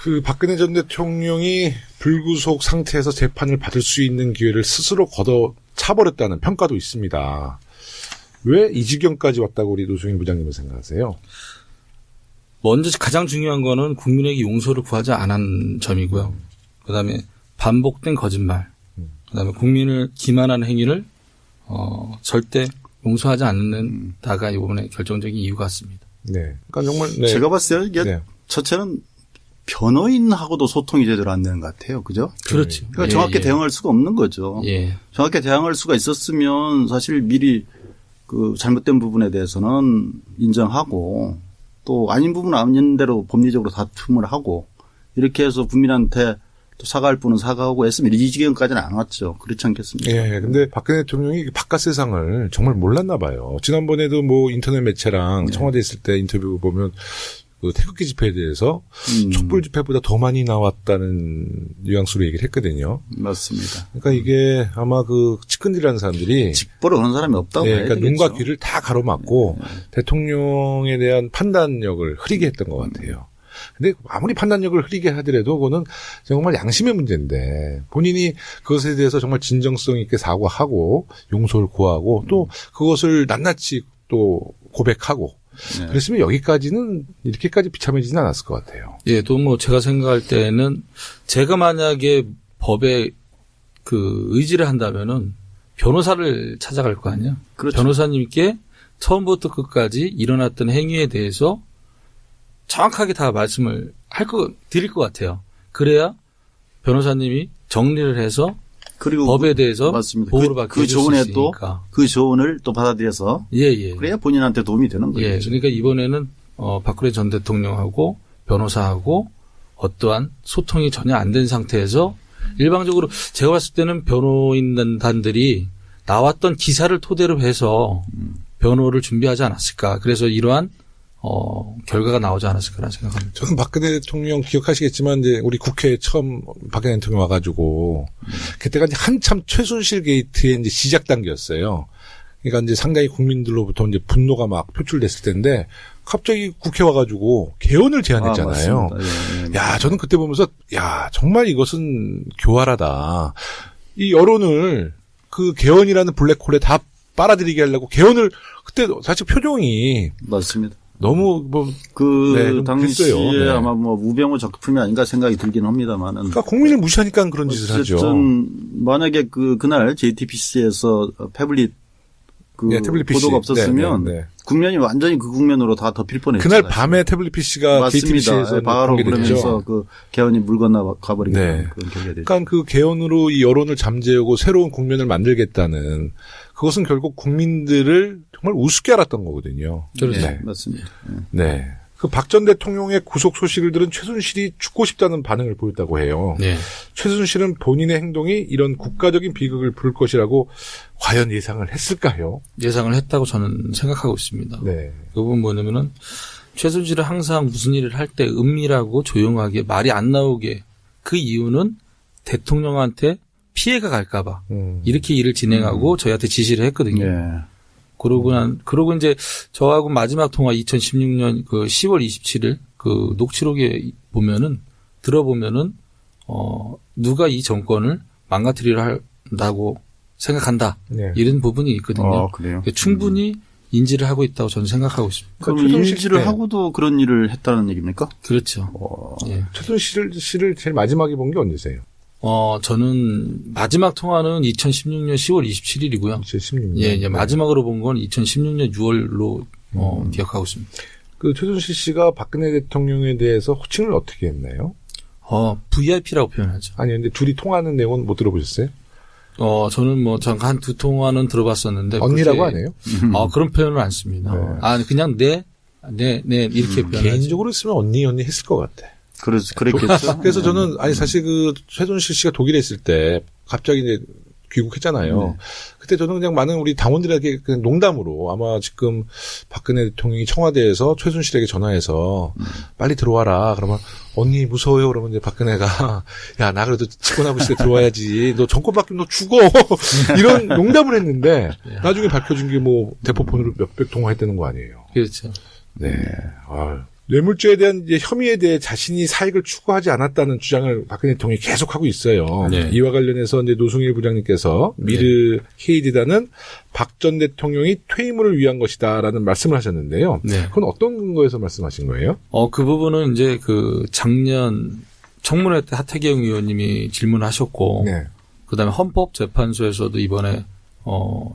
그 박근혜 전 대통령이 불구속 상태에서 재판을 받을 수 있는 기회를 스스로 걷어 차버렸다는 평가도 있습니다. 왜 이 지경까지 왔다고 우리 노승일 부장님은 생각하세요? 먼저 가장 중요한 거는 국민에게 용서를 구하지 않은 점이고요. 그다음에 반복된 거짓말. 그다음에 국민을 기만하는 행위를 절대 용서하지 않는다가 이번에 결정적인 이유 같습니다. 네. 그러니까 정말 네. 제가 봤을 때 이게 네. 첫째는 변호인하고도 소통이 제대로 안 되는 것 같아요. 그죠? 그렇죠. 그러니까 정확히 대응할 수가 없는 거죠. 예. 정확히 대응할 수가 있었으면 사실 미리 그 잘못된 부분에 대해서는 인정하고 또 아닌 부분은 아닌 대로 법리적으로 다툼을 하고 이렇게 해서 국민한테 또 사과할 분은 사과하고 했으면 이 지경까지는 안 왔죠. 그렇지 않겠습니까? 예, 근데 박근혜 대통령이 바깥 세상을 정말 몰랐나 봐요. 지난번에도 뭐 인터넷 매체랑 청와대 있을 때 인터뷰 보면 그 태극기 집회에 대해서 촛불 집회보다 더 많이 나왔다는 뉘앙스로 얘기를 했거든요. 맞습니다. 그러니까 이게 아마 그 측근들이라는 사람들이 직보로 그런 사람이 없다고 네, 해야 그러니까 되겠죠. 눈과 귀를 다 가로막고 대통령에 대한 판단력을 흐리게 했던 것 같아요. 근데 아무리 판단력을 흐리게 하더라도 그거는 정말 양심의 문제인데 본인이 그것에 대해서 정말 진정성 있게 사과하고 용서를 구하고 또 그것을 낱낱이 또 고백하고 네. 그랬으면 여기까지는 이렇게까지 비참해지진 않았을 것 같아요. 예, 또 뭐 제가 생각할 때는 제가 만약에 법에 그 의지를 한다면은 변호사를 찾아갈 거 아니야. 그렇죠. 변호사님께 처음부터 끝까지 일어났던 행위에 대해서 정확하게 다 말씀을 드릴 것 같아요. 그래야 변호사님이 정리를 해서 그리고 법에 대해서 맞습니다. 보호를 받게 그 해줄 수 조언에 또 있으니까. 그 조언을 또 받아들여서 예. 그래야 본인한테 도움이 되는 거죠. 예. 그러니까 이번에는 박근혜 전 대통령하고 변호사하고 어떠한 소통이 전혀 안 된 상태에서 일방적으로 제가 봤을 때는 변호인단들이 나왔던 기사를 토대로 해서 변호를 준비하지 않았을까. 그래서 이러한 결과가 나오지 않았을까라는 생각합니다. 저는 박근혜 대통령 기억하시겠지만 이제 우리 국회에 처음 박근혜 대통령 와가지고 그때가 이제 한참 최순실 게이트의 이제 시작 단계였어요. 그러니까 이제 상당히 국민들로부터 이제 분노가 막 표출됐을 텐데 갑자기 국회 와가지고 개헌을 제안했잖아요. 예. 야, 저는 그때 보면서 야, 정말 이것은 교활하다. 이 여론을 그 개헌이라는 블랙홀에 다 빨아들이게 하려고 개헌을 그때 사실 표정이 맞습니다. 너무 그 좀 당시에 그랬어요. 네. 아마 뭐 우병우 작품이 아닌가 생각이 들긴 합니다만은. 그러니까 국민을 무시하니까 그런 짓을 하죠. 어쨌든 만약에 그날 JTBC에서 태블릿 태블릿 PC. 보도가 없었으면 네. 국면이 완전히 그 국면으로 다 덮일 뻔했죠. 그날 밤에 태블릿 PC가 KTBC에서 바로 공개됐죠. 그러면서 그 개헌이 물 건너 가버리게 네. 되는 그런 계기가 됐죠. 그러니까 그 개헌으로 이 여론을 잠재우고 새로운 국면을 만들겠다는 그것은 결국 국민들을 정말 우습게 알았던 거거든요. 그렇죠. 네. 맞습니다. 네. 그 박 전 대통령의 구속 소식을 들은 최순실이 죽고 싶다는 반응을 보였다고 해요. 네. 최순실은 본인의 행동이 이런 국가적인 비극을 부를 것이라고 과연 예상을 했을까요? 예상을 했다고 저는 생각하고 있습니다. 네. 그 부분 뭐냐면은 최순실은 항상 무슨 일을 할 때 은밀하고 조용하게 말이 안 나오게 그 이유는 대통령한테 피해가 갈까봐 이렇게 일을 진행하고 저희한테 지시를 했거든요. 네. 그러고 이제 저하고 마지막 통화 2016년 그 10월 27일 그 녹취록에 들어보면은 누가 이 정권을 망가뜨리려 한다고 생각한다. 네. 이런 부분이 있거든요. 그래요? 충분히 인지를 하고 있다고 저는 생각하고 있습니다. 그럼 최순실 인지를 때. 하고도 그런 일을 했다는 얘기입니까? 그렇죠. 예. 최순실 씨를 제일 마지막에 본 게 언제세요? 저는 마지막 통화는 2016년 10월 27일이고요. 2016년. 예, 마지막으로 본 건 2016년 6월로 기억하고 있습니다. 그 최순실 씨가 박근혜 대통령에 대해서 호칭을 어떻게 했나요? VIP라고 표현하죠. 아니, 근데 둘이 통화하는 내용은 못 들어보셨어요? 저는 뭐 잠깐 두 통화는 들어봤었는데 언니라고 그렇게, 하네요? 그런 표현을 안 씁니다. 네. 그냥 네 이렇게 표현하죠. 개인적으로 쓰면 언니 했을 것 같아. 그랬겠죠. 그래서 저는 사실 그 최순실 씨가 독일에 있을 때 갑자기 이제 귀국했잖아요. 네. 그때 저는 그냥 많은 우리 당원들에게 그냥 농담으로 아마 지금 박근혜 대통령이 청와대에서 최순실에게 전화해서 빨리 들어와라. 그러면 언니 무서워요. 그러면 이제 박근혜가 야, 나 그래도 직권하고 있을 때 들어와야지. 너 정권 바뀌면 너 죽어. 이런 농담을 했는데 나중에 밝혀진 게 뭐 대포폰으로 몇백 통화했다는 거 아니에요. 그렇죠. 네. 뇌물죄에 대한 이제 혐의에 대해 자신이 사익을 추구하지 않았다는 주장을 박근혜 대통령이 계속하고 있어요. 네. 이와 관련해서 이제 노승일 부장님께서 미르 K디단은 박 전 대통령이 퇴임을 위한 것이다라는 말씀을 하셨는데요. 네. 그건 어떤 근거에서 말씀하신 거예요? 그 부분은 이제 그 작년 청문회 때 하태경 의원님이 질문하셨고, 네. 그다음에 헌법재판소에서도 이번에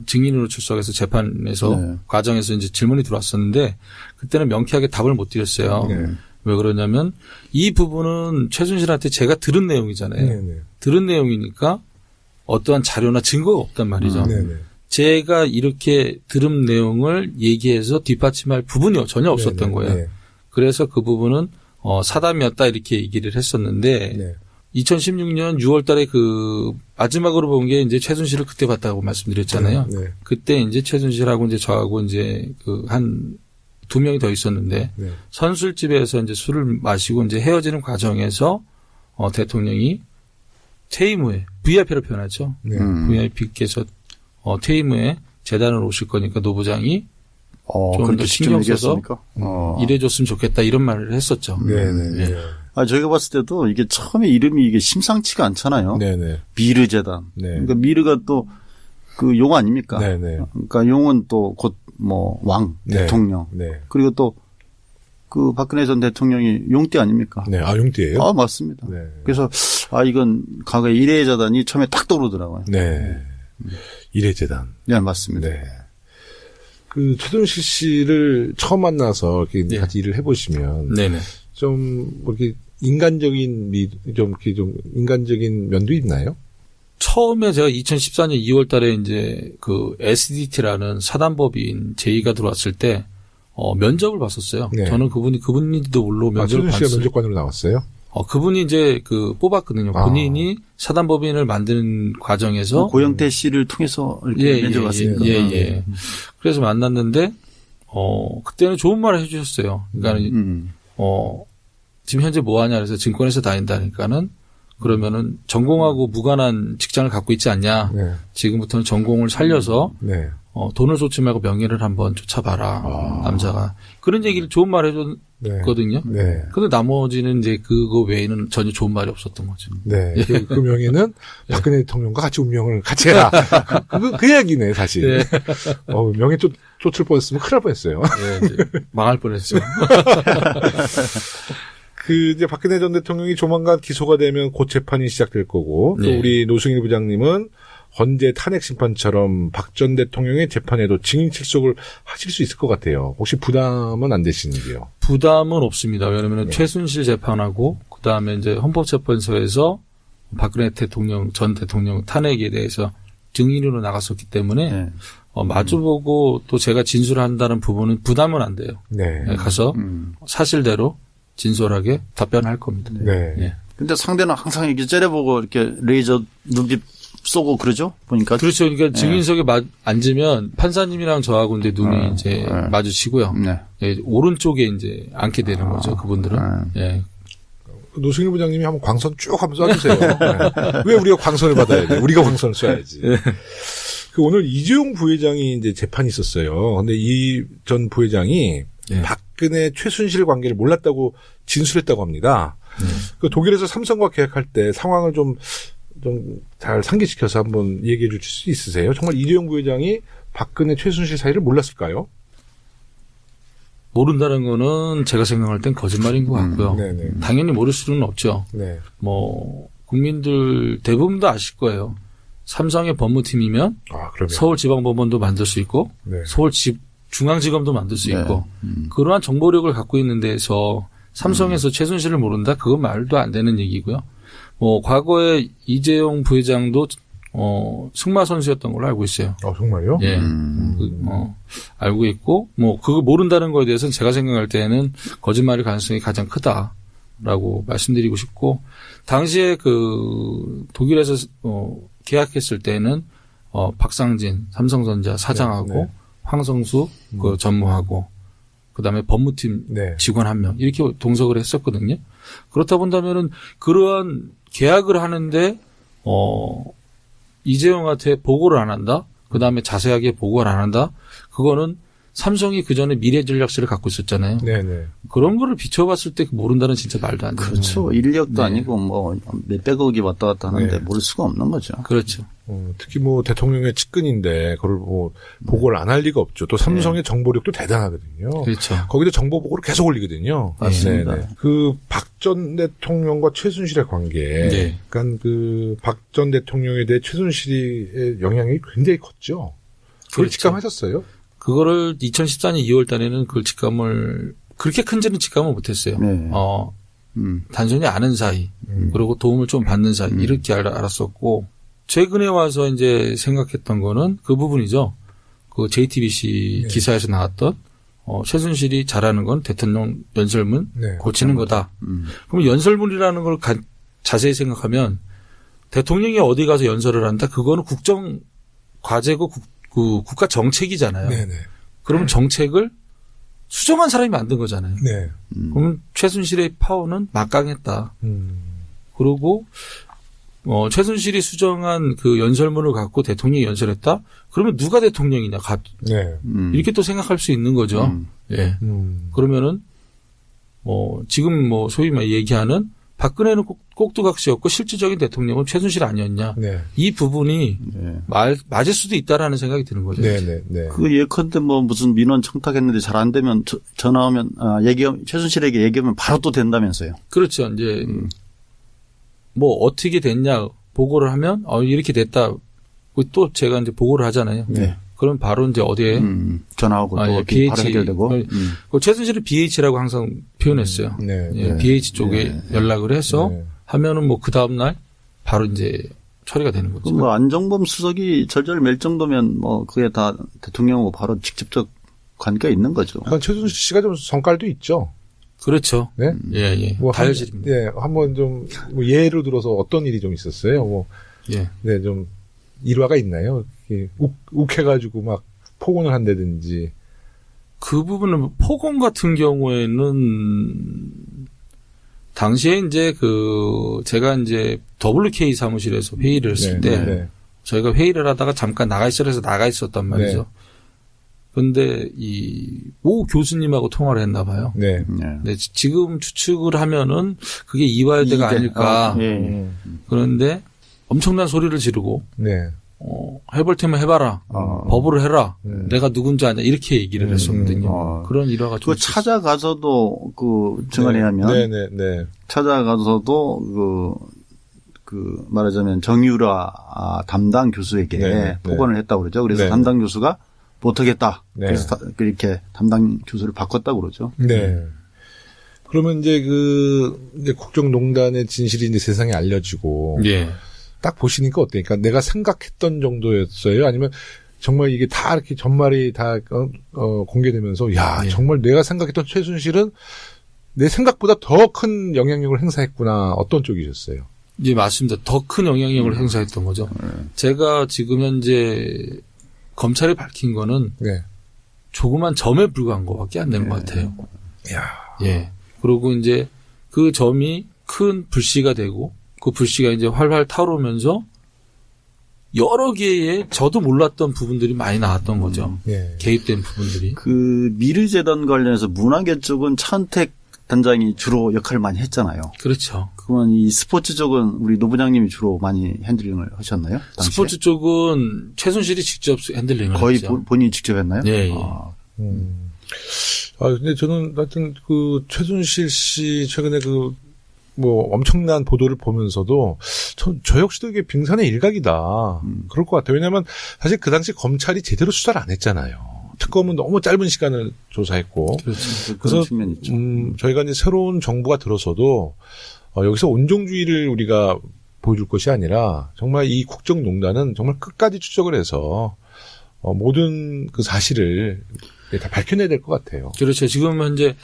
증인으로 출석해서 재판에서 네. 과정에서 이제 질문이 들어왔었는데 그때는 명쾌하게 답을 못 드렸어요. 네. 왜 그러냐면 이 부분은 최순실한테 제가 들은 내용이잖아요. 네네. 들은 내용이니까 어떠한 자료나 증거가 없단 말이죠. 네네. 제가 이렇게 들은 내용을 얘기해서 뒷받침할 부분이 전혀 없었던 네네. 거예요. 네. 그래서 그 부분은 사담이었다 이렇게 얘기를 했었는데 네. 2016년 6월 달에 그 마지막으로 본 게 이제 최순실을 그때 봤다고 말씀드렸잖아요. 네. 그때 이제 최순실하고 이제 저하고 이제 그 한 두 명이 더 있었는데 네. 선술집에서 이제 술을 마시고 이제 헤어지는 과정에서 대통령이 퇴임 후에 VIP로 표현하죠. 네. VIP께서 퇴임 후에 재단을 오실 거니까 노 부장이 좀 그렇게 더 직접 신경 써서 얘기했습니까? 일해줬으면 좋겠다 이런 말을 했었죠. 네네. 예. 저희가 봤을 때도 이게 처음에 이름이 이게 심상치가 않잖아요. 네네. 미르 재단. 네. 그러니까 미르가 또 그 용 아닙니까? 네네. 그러니까 용은 또 곧 뭐 왕, 네. 대통령. 네. 그리고 또 그 박근혜 전 대통령이 용띠 아닙니까? 네. 용띠예요? 맞습니다. 네. 그래서 이건 과거에 일회 재단이 처음에 딱 떠오르더라고요. 네. 일해재단. 네, 맞습니다. 네. 그 최순실 씨를 처음 만나서 이렇게 네. 같이 일을 해보시면 네네. 좀 이렇게 인간적인 인간적인 면도 있나요? 처음에 제가 2014년 2월 달에 이제 그 SDT라는 사단법인 제의가 들어왔을 때 면접을 봤었어요. 네. 저는 그분인지도 모르고 면접을 최순실 씨가 봤어요. 면접관으로 나왔어요? 그분이 이제 그 뽑았거든요. 본인이 사단법인을 만드는 과정에서 고영태 씨를 통해서 이렇게 면접 왔으니까. 예. 그래서 만났는데 그때는 좋은 말을 해주셨어요. 그러니까 지금 현재 뭐 하냐 그래서 증권회사 다닌다니까는 그러면은 전공하고 무관한 직장을 갖고 있지 않냐. 네. 지금부터는 전공을 살려서 네. 돈을 쫓지 말고 명예를 한번 쫓아봐라. 남자가. 그런 얘기를 좋은 말 해줬거든요. 네. 근데 나머지는 이제 그거 외에는 전혀 좋은 말이 없었던 거죠. 네. 그 명예는 박근혜 대통령과 같이 운명을 같이 해라. 그 이야기네, 사실. 네. 명예 쫓을 뻔했으면 큰일 날 뻔했어요. 네, 이제 망할 뻔했죠. 이제 박근혜 전 대통령이 조만간 기소가 되면 곧 재판이 시작될 거고, 또 네. 우리 노승일 부장님은 헌재 탄핵 심판처럼 박 전 대통령의 재판에도 증인 출석을 하실 수 있을 것 같아요. 혹시 부담은 안 되시는지요? 부담은 없습니다. 왜냐하면 최순실 재판하고 그다음에 이제 헌법재판소에서 박근혜 전 대통령 탄핵에 대해서 증인으로 나갔었기 때문에 네. 마주보고 또 제가 진술한다는 부분은 부담은 안 돼요. 네. 가서 사실대로 진솔하게 답변할 겁니다. 네. 예. 근데 상대는 항상 이렇게 째려보고 이렇게 레이저 눈빛 쏘고 그러죠? 보니까. 그렇죠. 그러니까 증인석에 앉으면 판사님이랑 저하고 이제 눈이 이제 마주치고요. 네. 예, 오른쪽에 이제 앉게 되는 거죠. 그분들은. 예. 노승일 부장님이 한번 광선 쭉 한번 쏴주세요. 네. 왜 우리가 광선을 받아야 돼? 우리가 광선을 쏴야지. 오늘 이재용 부회장이 이제 재판이 있었어요. 근데 이 전 부회장이 박근혜 최순실 관계를 몰랐다고 진술했다고 합니다. 그 독일에서 삼성과 계약할 때 상황을 좀 잘 상기시켜서 한번 얘기해 주실 수 있으세요? 정말 이재용 부회장이 박근혜 최순실 사이를 몰랐을까요? 모른다는 거는 제가 생각할 땐 거짓말인 것 같고요. 네네. 당연히 모를 수는 없죠. 네. 국민들 대부분 다 아실 거예요. 삼성의 법무팀이면 그러면. 서울지방법원도 만들 수 있고 네. 중앙지검도 만들 수 있고 그러한 정보력을 갖고 있는 데서 삼성에서 최순실을 모른다? 그건 말도 안 되는 얘기고요. 과거에 이재용 부회장도 승마 선수였던 걸로 알고 있어요. 정말요? 예. 알고 있고 그거 모른다는 거에 대해서는 제가 생각할 때는 거짓말일 가능성이 가장 크다라고 말씀드리고 싶고 당시에 독일에서 계약했을 때는 박상진 삼성전자 사장하고 황성수 전무하고 그다음에 법무팀 직원 1명 이렇게 동석을 했었거든요. 그렇다 본다면은 그러한 계약을 하는데 이재용한테 보고를 안 한다. 그다음에 자세하게 보고를 안 한다. 그거는 삼성이 그 전에 미래전략실을 갖고 있었잖아요. 네네. 그런 거를 비춰봤을 때 모른다는 진짜 말도 안 돼요. 그렇죠. 인력도 네. 아니고 뭐 몇백억이 왔다 갔다 하는데 네. 모를 수가 없는 거죠. 그렇죠. 특히 뭐 대통령의 측근인데 그걸 뭐 보고를 안 할 리가 없죠. 또 삼성의 정보력도 대단하거든요. 그렇죠. 거기도 정보 보고를 계속 올리거든요. 맞습니다. 네네. 그 박 전 대통령과 최순실의 관계. 네. 그러니까 그 박 전 대통령에 대해 최순실의 영향이 굉장히 컸죠. 그걸 그렇죠. 직감하셨어요? 그거를 2014년 2월 달에는 그걸 직감을 그렇게 큰지는 직감을 못했어요. 네. 단순히 아는 사이 그리고 도움을 좀 받는 사이 이렇게 알았었고 최근에 와서 이제 생각했던 거는 그 부분이죠. 그 JTBC 네. 기사에서 나왔던 최순실이 잘하는 건 대통령 연설문 네. 고치는 거다. 그럼 연설문이라는 걸 자세히 생각하면 대통령이 어디 가서 연설을 한다. 그거는 국정 과제고 국가 정책이잖아요. 네네. 그러면 정책을 수정한 사람이 만든 거잖아요. 네. 그러면 최순실의 파워는 막강했다. 그리고 최순실이 수정한 그 연설문을 갖고 대통령이 연설했다. 그러면 누가 대통령이냐? 네. 이렇게 또 생각할 수 있는 거죠. 예. 그러면은 지금 소위 얘기하는 박근혜는 꼭두각시였고 실질적인 대통령은 최순실 아니었냐? 네. 이 부분이 네. 맞을 수도 있다라는 생각이 드는 거죠. 네네. 네. 그 예컨대 뭐 무슨 민원 청탁했는데 잘 안 되면 전화하면 최순실에게 얘기하면 바로 또 된다면서요. 그렇죠. 이제 어떻게 됐냐 보고를 하면 이렇게 됐다. 또 제가 이제 보고를 하잖아요. 네. 그럼 바로 이제 어디에 전화하고 또 예, BH 바로 해결되고. 그 최순실을 BH라고 항상 표현했어요. 네. 예, 네. BH 쪽에 연락을 해서 네. 하면은 그 다음 날 바로 이제 처리가 되는 거죠. 뭐 안정범 수석이 절절멜 정도면 그게 다 대통령하고 바로 직접적 관계가 있는 거죠. 약간 최순실 씨가 좀 성깔도 있죠. 그렇죠. 네. 예. 다혈질입니다. 예. 한번 좀 예를 들어서 어떤 일이 좀 있었어요. 예. 네, 좀 일화가 있나요? 욱해가지고 막 폭언을 한다든지. 그 부분은 폭언 같은 경우에는 당시에 이제 제가 이제 WK 사무실에서 회의를 했을 때 네. 저희가 회의를 하다가 잠깐 나가 있었단 말이죠. 근데 오 교수님하고 통화를 했나 봐요. 네. 네, 지금 추측을 하면은 그게 이화여대가 아닐까. 그런데 엄청난 소리를 지르고 네. 해볼 테면 해봐라. 법으로 해라. 내가 누군지 아냐. 이렇게 얘기를 했었거든요. 그런 일화가 좀 그 찾아가서도 증언에 하면 네. 찾아가서도 말하자면 정유라 담당 교수에게 네. 폭언을 했다고 그러죠. 그래서 네. 담당 교수가 못하겠다. 네. 그래서 이렇게 담당 교수를 바꿨다고 그러죠. 네. 그러면 이제 이제 국정농단의 진실이 이제 세상에 알려지고. 예. 딱 보시니까 어때니까 내가 생각했던 정도였어요? 아니면 정말 이게 다 이렇게 전말이 다 공개되면서 예. 정말 내가 생각했던 최순실은 내 생각보다 더 큰 영향력을 행사했구나. 어떤 쪽이셨어요? 예, 맞습니다. 더 큰 영향력을 행사했던 거죠. 제가 지금 현재 검찰이 밝힌 거는 네. 조그만 점에 불과한 것밖에 안 되는 것 같아요. 야. 예. 그리고 이제 그 점이 큰 불씨가 되고 그 불씨가 이제 활활 타오르면서 여러 개의 저도 몰랐던 부분들이 많이 나왔던 거죠. 네. 개입된 부분들이. 그 미르재단 관련해서 문화계 쪽은 차은택 단장이 주로 역할을 많이 했잖아요. 그렇죠. 그러면 이 스포츠 쪽은 우리 노 부장님이 주로 많이 핸들링을 하셨나요? 당시에? 스포츠 쪽은 최순실이 직접 핸들링을 거의 했죠. 본인이 직접 했나요? 예. 근데 저는 하여튼 최순실 씨 최근에 엄청난 보도를 보면서도 저 역시도 이게 빙산의 일각이다. 그럴 것 같아요. 왜냐하면 사실 그 당시 검찰이 제대로 수사를 안 했잖아요. 특검은 너무 짧은 시간을 조사했고. 그렇죠. 그래서 측면이 있죠. 저희가 이제 새로운 정부가 들어서도 여기서 온종주의를 우리가 보여줄 것이 아니라 정말 이 국정농단은 정말 끝까지 추적을 해서 모든 그 사실을 다 밝혀내야 될 것 같아요. 그렇죠. 지금 현재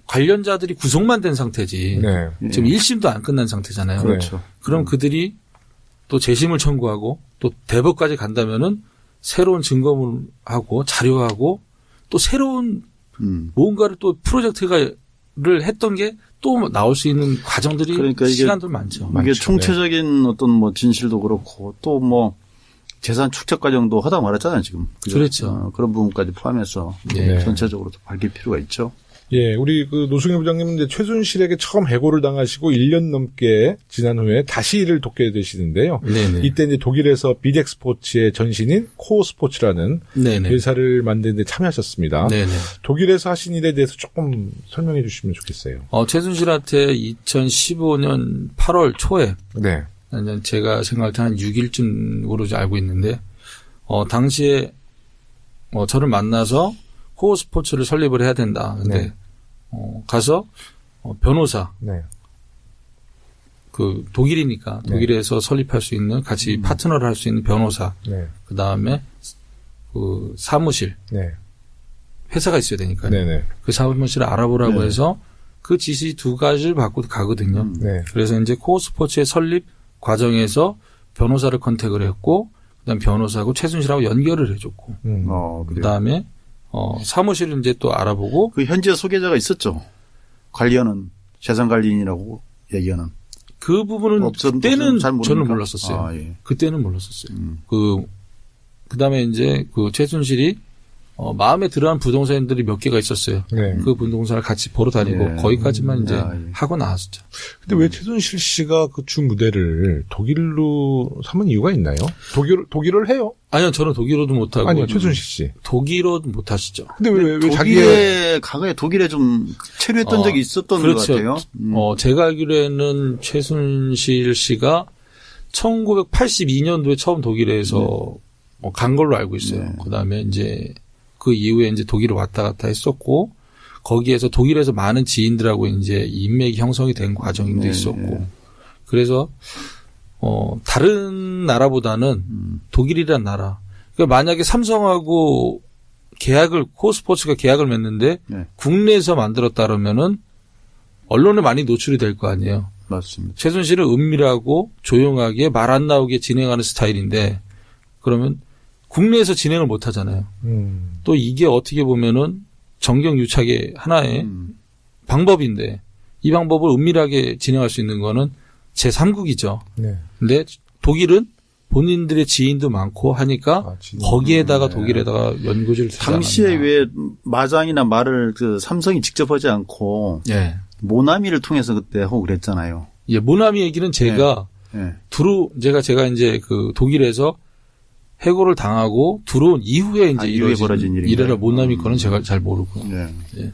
관련자들이 구속만 된 상태지. 네. 지금 1심도 안 끝난 상태잖아요. 그렇죠. 그럼 그들이 또 재심을 청구하고 또 대법까지 간다면은 새로운 증거물 하고 자료하고 또 새로운 뭔가를 또 프로젝트를 했던 게 또 나올 수 있는 과정들이 그러니까 이게 시간들 많죠. 이게 총체적인 어떤 진실도 그렇고 또 재산 축적 과정도 하다 말았잖아요, 지금. 그죠? 그렇죠. 그런 부분까지 포함해서 네. 전체적으로 밝힐 필요가 있죠. 예, 우리 그 노승일 부장님은 이제 최순실에게 처음 해고를 당하시고 1년 넘게 지난 후에 다시 일을 돕게 되시는데요. 네네. 이때 이제 독일에서 비덱 스포츠의 전신인 코어 스포츠라는 네네. 회사를 만드는데 참여하셨습니다. 네네. 독일에서 하신 일에 대해서 조금 설명해 주시면 좋겠어요. 최순실한테 2015년 8월 초에 네. 제가 생각할 때 한 6일쯤으로 알고 있는데 당시에 저를 만나서 코어 스포츠를 설립을 해야 된다. 근데 네. 가서 변호사 네. 그 독일이니까 네. 독일에서 설립할 수 있는 같이 파트너를 할 수 있는 변호사 네. 그다음에 그 사무실 네. 회사가 있어야 되니까요. 네네. 그 사무실을 알아보라고 네. 해서 그 지시 두 가지를 받고 가거든요. 네. 그래서 이제 코어 스포츠의 설립 과정에서 변호사를 컨택을 했고 그다음 변호사하고 최순실하고 연결을 해줬고 그래요. 그다음에 사무실을 이제 또 알아보고 그 현지에 소개자가 있었죠. 관리하는 재산관리인이라고 얘기하는. 그 부분은 그때는 잘 모릅니까? 저는 몰랐었어요. 아, 예. 그때는 몰랐었어요. 그다음에 이제 그 최순실이 마음에 들어하는 부동산들이 몇 개가 있었어요. 네. 그 부동산을 같이 보러 다니고 예. 거기까지만 이제 예. 하고 나왔었죠. 근데 왜 최순실 씨가 그 주 무대를 독일로 삼은 이유가 있나요? 독일을 해요? 아니요, 저는 독일어도 못하고. 아니요, 최순실 씨. 독일어도 못하시죠. 근데 왜 자기의 과거에 독일에 좀 체류했던 적이 있었던 그렇죠. 것 같아요. 제가 알기로는 최순실 씨가 1982년도에 처음 독일에서 간 걸로 알고 있어요. 네. 그다음에 이제 그 이후에 이제 독일을 왔다 갔다 했었고 거기에서 독일에서 많은 지인들하고 이제 인맥이 형성이 된 과정도 네, 있었고 네. 그래서 다른 나라보다는 독일이란 나라. 그러니까 만약에 삼성하고 코스포츠가 계약을 맺는데 네. 국내에서 만들었다면은 언론에 많이 노출이 될 거 아니에요. 맞습니다. 최순실은 은밀하고 조용하게 말 안 나오게 진행하는 스타일인데 그러면 국내에서 진행을 못 하잖아요. 또 이게 어떻게 보면은 정경유착의 하나의 방법인데 이 방법을 은밀하게 진행할 수 있는 거는 제3국이죠. 네. 근데 독일은 본인들의 지인도 많고 하니까 거기에다가 독일에다가 연고지를 두지 당시에 않았나. 왜 마장이나 말을 그 삼성이 직접 하지 않고 예. 모나미를 통해서 그때 하고 그랬잖아요. 예, 모나미 얘기는 제가 예. 제가 이제 그 독일에서 해고를 당하고 들어온 이후에 이제 이후에 벌어진 일인가요? 이래라 모나미 거는 제가 잘 모르고. 네.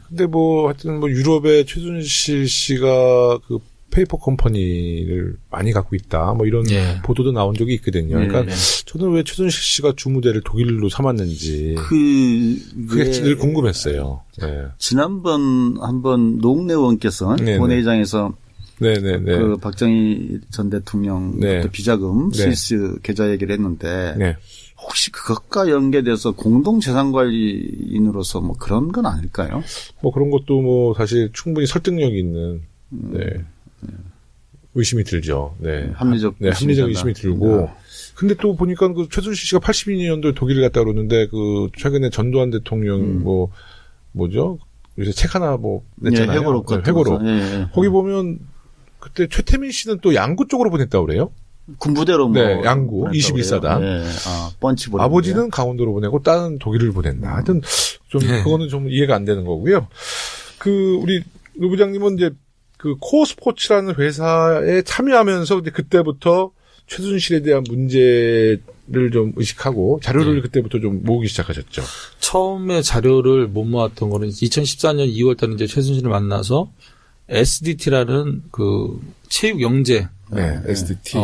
근데 하여튼 유럽의 최순실 씨가 그 페이퍼 컴퍼니를 많이 갖고 있다. 이런 예. 보도도 나온 적이 있거든요. 그러니까 네. 저는 왜 최순실 씨가 주무대를 독일로 삼았는지 그게 왜 늘 궁금했어요. 네. 지난번 한번 노웅래 의원께서 네네. 본회의장에서 네네네. 그 박정희 전 대통령 네. 비자금 네. 스위스 계좌 얘기를 했는데 네. 혹시 그것과 연계돼서 공동재산관리인으로서 그런 건 아닐까요? 그런 것도 사실 충분히 설득력이 있는 네. 의심이 들죠. 네. 합리적 의심이 들고. 근데 또 보니까 그 최순실 씨가 82년도에 독일을 갔다 그러는데 그 최근에 전두환 대통령 뭐죠? 요새 책 하나 냈잖아요. 회고록. 예. 거기 보면 그때 최태민 씨는 또 양구 쪽으로 보냈다고 그래요? 군부대로 네, 양구 21사단. 네. 펀치 보냈는데. 아버지는 강원도로 보내고 딸은 독일을 보냈나. 하여튼 좀 그거는 좀 이해가 안 되는 거고요. 우리 노 부장님은 이제 그 코어 스포츠라는 회사에 참여하면서 그때부터 최순실에 대한 문제를 좀 의식하고 자료를 그때부터 좀 모으기 시작하셨죠. 처음에 자료를 못 모았던 거는 2014년 2월 달에 이제 최순실을 만나서 SDT라는 그 체육 영재 네, SDT.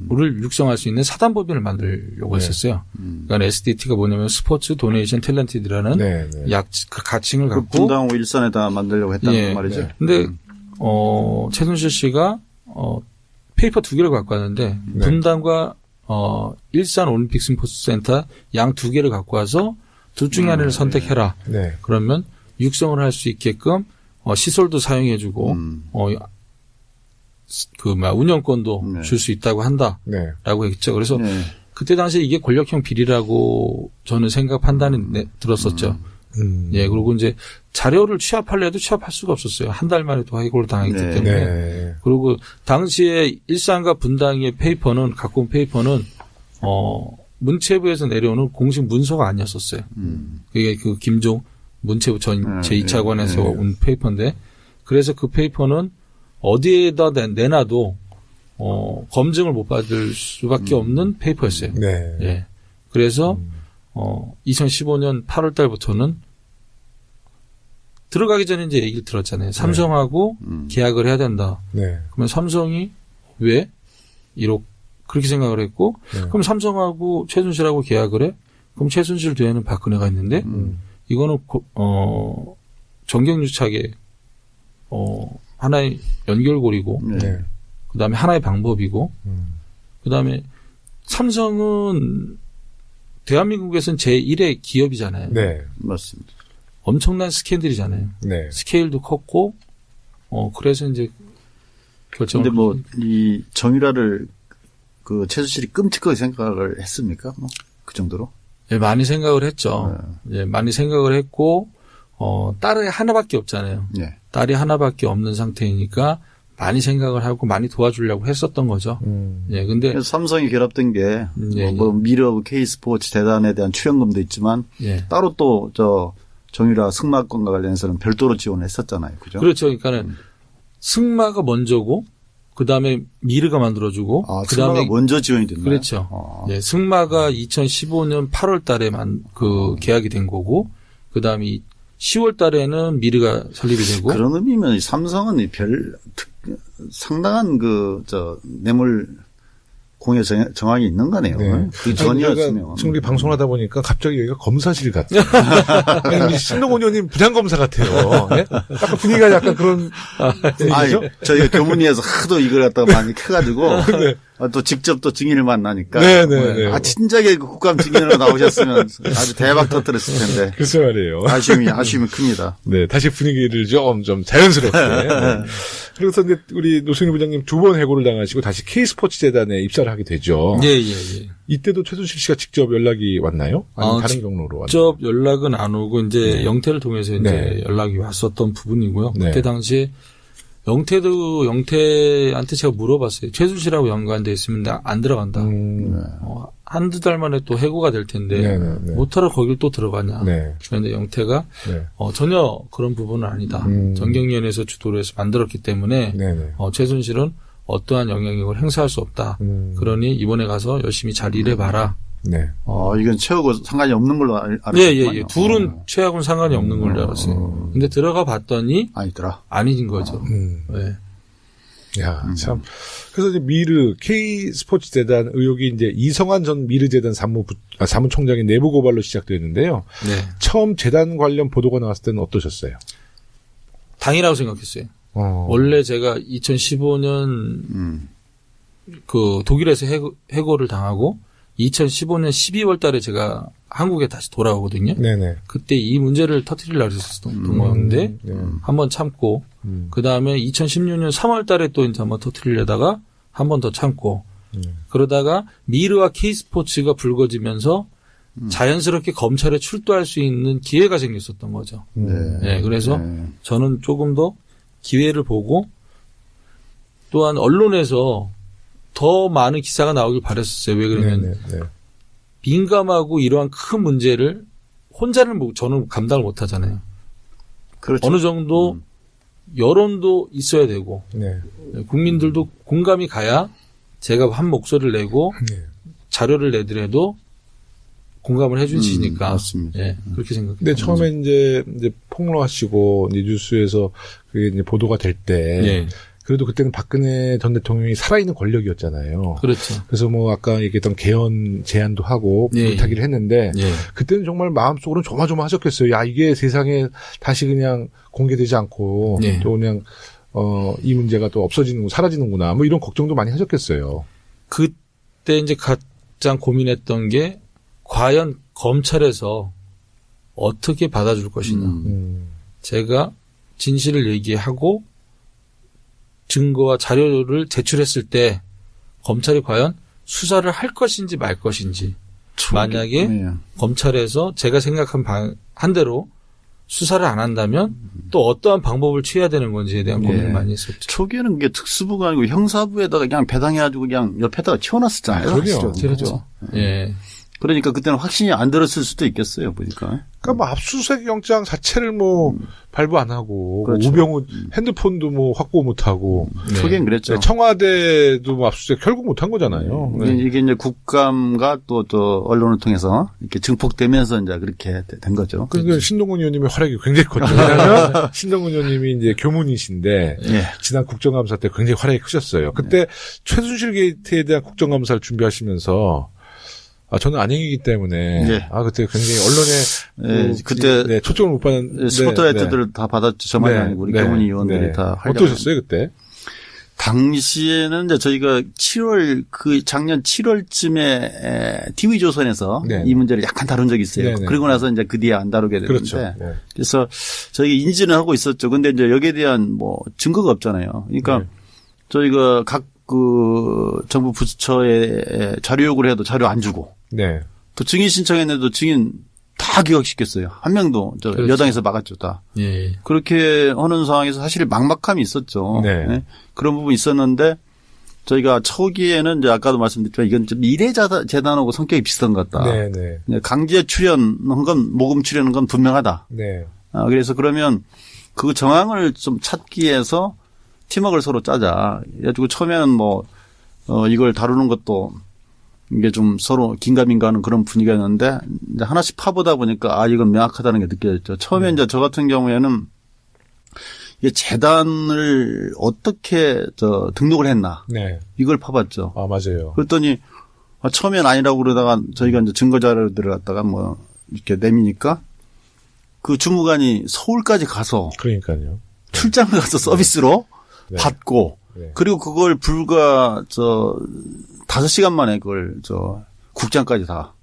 를 육성할 수 있는 사단법인을 만들려고 했었어요. 그러니까 SDT가 뭐냐면 스포츠 도네이션 탤런티드라는 그 가칭을 그 갖고 분당호 일산에다 만들려고 했다는 말이죠. 근데 최순실 씨가 페이퍼 2개를 갖고 왔는데 분당과 일산 올림픽 스포츠센터 양 2개를 갖고 와서 둘 중에 하나를 선택해라. 네. 그러면 육성을 할 수 있게끔 시설도 사용해주고 운영권도 줄 수 있다고 한다라고 했죠. 그래서 그때 당시에 이게 권력형 비리라고 저는 판단이 들었었죠. 예, 그리고 이제 자료를 취합하려 해도 취합할 수가 없었어요. 한 달 만에 또 해고를 당했기 때문에. 그리고 당시에 일산과 분당의 갖고 온 페이퍼는 문체부에서 내려오는 공식 문서가 아니었었어요. 그게 그 김종 문체부 전 제2차관에서 온 페이퍼인데, 그래서 그 페이퍼는 어디에다 내놔도 검증을 못 받을 수밖에 없는 페이퍼였어요. 네. 예. 그래서 2015년 8월 달부터는 들어가기 전에 이제 얘기를 들었잖아요. 삼성하고 계약을 해야 된다. 네. 그러면 삼성이 왜 1억 그렇게 생각을 했고, 네. 그럼 삼성하고 최순실하고 계약을 해? 그럼 최순실 뒤에는 박근혜가 있는데, 이거는 정경유착의 하나의 연결고리고, 네. 그다음에 하나의 방법이고, 그다음에 삼성은 대한민국에서는 제1의 기업이잖아요. 네. 맞습니다. 엄청난 스캔들이잖아요. 네. 스케일도 컸고, 그래서 이제 결정을. 근데 뭐 이 정유라를 그 최순실이 끔찍하게 생각을 했습니까? 뭐 그 정도로? 예, 많이 생각을 했죠. 예, 많이 생각을 했고, 딸이 하나밖에 없잖아요. 네. 딸이 하나밖에 없는 상태이니까 많이 생각을 하고 많이 도와주려고 했었던 거죠. 예, 근데. 그래서 삼성이 결합된 게, 예, 뭐 미르 K스포츠 재단에 대한 출연금도 있지만, 예. 따로 또 정유라 승마권과 관련해서는 별도로 지원을 했었잖아요. 그죠? 그렇죠. 그러니까는 승마가 먼저고, 그 다음에 미르가 만들어주고, 그 승마가 다음에 먼저 지원이 됐나요? 그렇죠. 예, 승마가 2015년 8월 달에 계약이 된 거고, 그 다음에 10월 달에는 미르가 설립이 되고. 그런 의미면 삼성은 상당한 뇌물 공여 정황이 있는 거네요. 네. 그 전이었으면. 지금 우리 방송하다 보니까 갑자기 여기가 검사실 같아요. 우리 신동훈 의원님 부장검사 같아요. 네? 약간 분위기가 약간 그런 분위기죠? 저희가 교문위에서 하도 이걸 갖다가 많이 캐가지고. 네. 또 직접 또 증인을 만나니까. 네네네. 진작에 국감 증인으로 나오셨으면 아주 대박 터뜨렸을 텐데. 글쎄 말이에요. 아쉬움이 큽니다. 네. 다시 분위기를 좀 자연스럽게. 네. 그래서 이제 우리 노승일 부장님 2번 해고를 당하시고 다시 K스포츠 재단에 입사를 하게 되죠. 예, 예, 예. 이때도 최순실 씨가 직접 연락이 왔나요? 아니면 다른 경로로 왔나요? 직접 연락은 안 오고 이제 영태를 통해서 이제 연락이 왔었던 부분이고요. 그때 당시에 영태한테 제가 물어봤어요. 최순실하고 연관돼 있으면 안 들어간다. 한두 달 만에 또 해고가 될 텐데 못하러 거길 또 들어가냐. 그런데 영태가 전혀 그런 부분은 아니다. 정경련에서 주도를 해서 만들었기 때문에 최순실은 어떠한 영향력을 행사할 수 없다. 그러니 이번에 가서 열심히 잘 일해봐라. 이건 최하고 상관이 없는 걸로 알았어요. 예. 둘은 최하고는 상관이 없는 걸로 알았어요. 근데 들어가 봤더니 아니더라. 아닌 거죠. 네. 야, 참. 그래서 이제 미르 K 스포츠 재단 의혹이 이제 이성환 전 미르 재단 사무총장의 내부 고발로 시작되었는데요. 네. 처음 재단 관련 보도가 나왔을 때는 어떠셨어요? 당이라고 생각했어요. 원래 제가 2015년 그 독일에서 해고를 당하고 2015년 12월 달에 제가 한국에 다시 돌아오거든요. 네네. 그때 이 문제를 터뜨리려고 했었던 거였는데 한번 참고 그 다음에 2016년 3월 달에 또 이제 한번 터뜨리려다가 한 번 더 참고 그러다가 미르와 K스포츠가 불거지면서 자연스럽게 검찰에 출두할 수 있는 기회가 생겼었던 거죠. 네, 그래서 저는 조금 더 기회를 보고 또한 언론에서 더 많은 기사가 나오길 바랬었어요. 왜 그러면 민감하고 이러한 큰 문제를 혼자는 저는 감당을 못 하잖아요. 그렇죠. 어느 정도 여론도 있어야 되고 국민들도 공감이 가야 제가 한 목소리를 내고 자료를 내더라도 공감을 해주시니까. 맞습니다. 예, 그렇게 생각해요. 근데 처음에 이제 폭로하시고 이제 뉴스에서 그게 이제 보도가 될 때 그래도 그때는 박근혜 전 대통령이 살아있는 권력이었잖아요. 그렇죠. 그래서 뭐 아까 얘기했던 개헌 제안도 하고 부탁을 했는데 그때는 정말 마음속으로는 조마조마하셨겠어요. 야, 이게 세상에 다시 그냥 공개되지 않고 또 그냥 이 문제가 또 사라지는구나. 뭐 이런 걱정도 많이 하셨겠어요. 그때 이제 가장 고민했던 게 과연 검찰에서 어떻게 받아줄 것이냐. 제가 진실을 얘기하고 증거와 자료를 제출했을 때 검찰이 과연 수사를 할 것인지 말 것인지. 만약에 검찰에서 제가 생각한 한 대로 수사를 안 한다면 또 어떠한 방법을 취해야 되는 건지에 대한 고민을 많이 했었죠. 초기에는 그게 특수부가 아니고 형사부에다가 그냥 배당해가지고 그냥 옆에다가 채워놨었잖아요. 그럼요. 그렇죠. 예. 그러니까 그때는 확신이 안 들었을 수도 있겠어요, 보니까. 그러니까 뭐 압수수색 영장 자체를 뭐 발부 안 하고 그렇죠. 우병우 핸드폰도 뭐 확보 못 하고 초기엔 그랬죠. 청와대도 뭐 압수수색 결국 못 한 거잖아요. 이게 이제 국감과 또 언론을 통해서 이렇게 증폭되면서 이제 그렇게 된 거죠. 그러니까 신동훈 의원님의 활약이 굉장히 컸죠. 왜냐하면 신동훈 의원님이 이제 교문이신데 예. 지난 국정감사 때 굉장히 활약이 크셨어요. 그때 최순실 게이트에 대한 국정감사를 준비하시면서 저는 안행이기 때문에 예. 그때 굉장히 언론에 그때 초점을 못 받았는데 스포트라이트들을 다 받았죠. 저만이 아니고 우리 교문 의원들이 다 활약. 어떠셨어요 그때? 당시에는 이제 저희가 작년 7월쯤에 TV조선에서 이 문제를 약간 다룬 적이 있어요. 네네. 그리고 나서 이제 그 뒤에 안 다루게 됐는데. 그렇죠. 네. 그래서 저희가 인지는 하고 있었죠. 근데 이제 여기에 대한 뭐 증거가 없잖아요. 그러니까 저희가 각 정부 부처에 자료 요구를 해도 자료 안 주고. 네. 또 증인 신청했는데도 증인 다 기각시켰어요. 한 명도 그렇죠. 여당에서 막았죠, 다. 예. 그렇게 하는 상황에서 사실 막막함이 있었죠. 네. 네. 그런 부분이 있었는데 저희가 초기에는 이제 아까도 말씀드렸지만 이건 좀 미래재단하고 성격이 비슷한 것 같다. 네, 네. 강제 출연한 건 모금 출연한 건 분명하다. 네. 그래서 그러면 그 정황을 좀 찾기 위해서 팀워크를 서로 짜자. 그래가지고 처음에는 이걸 다루는 것도 이게 좀 서로 긴가민가하는 그런 분위기였는데 이제 하나씩 파보다 보니까 이건 명확하다는 게 느껴졌죠. 처음에 이제 저 같은 경우에는 이게 재단을 어떻게 등록을 했나. 네. 이걸 파봤죠. 맞아요. 그랬더니 처음엔 아니라고 그러다가 저희가 이제 증거 자료들을 갖다가 이렇게 내미니까 그 주무관이 서울까지 가서 그러니까요. 출장을 가서 서비스로 네. 받고 네. 그리고 그걸 불과 5시간 만에 그걸 국장까지 다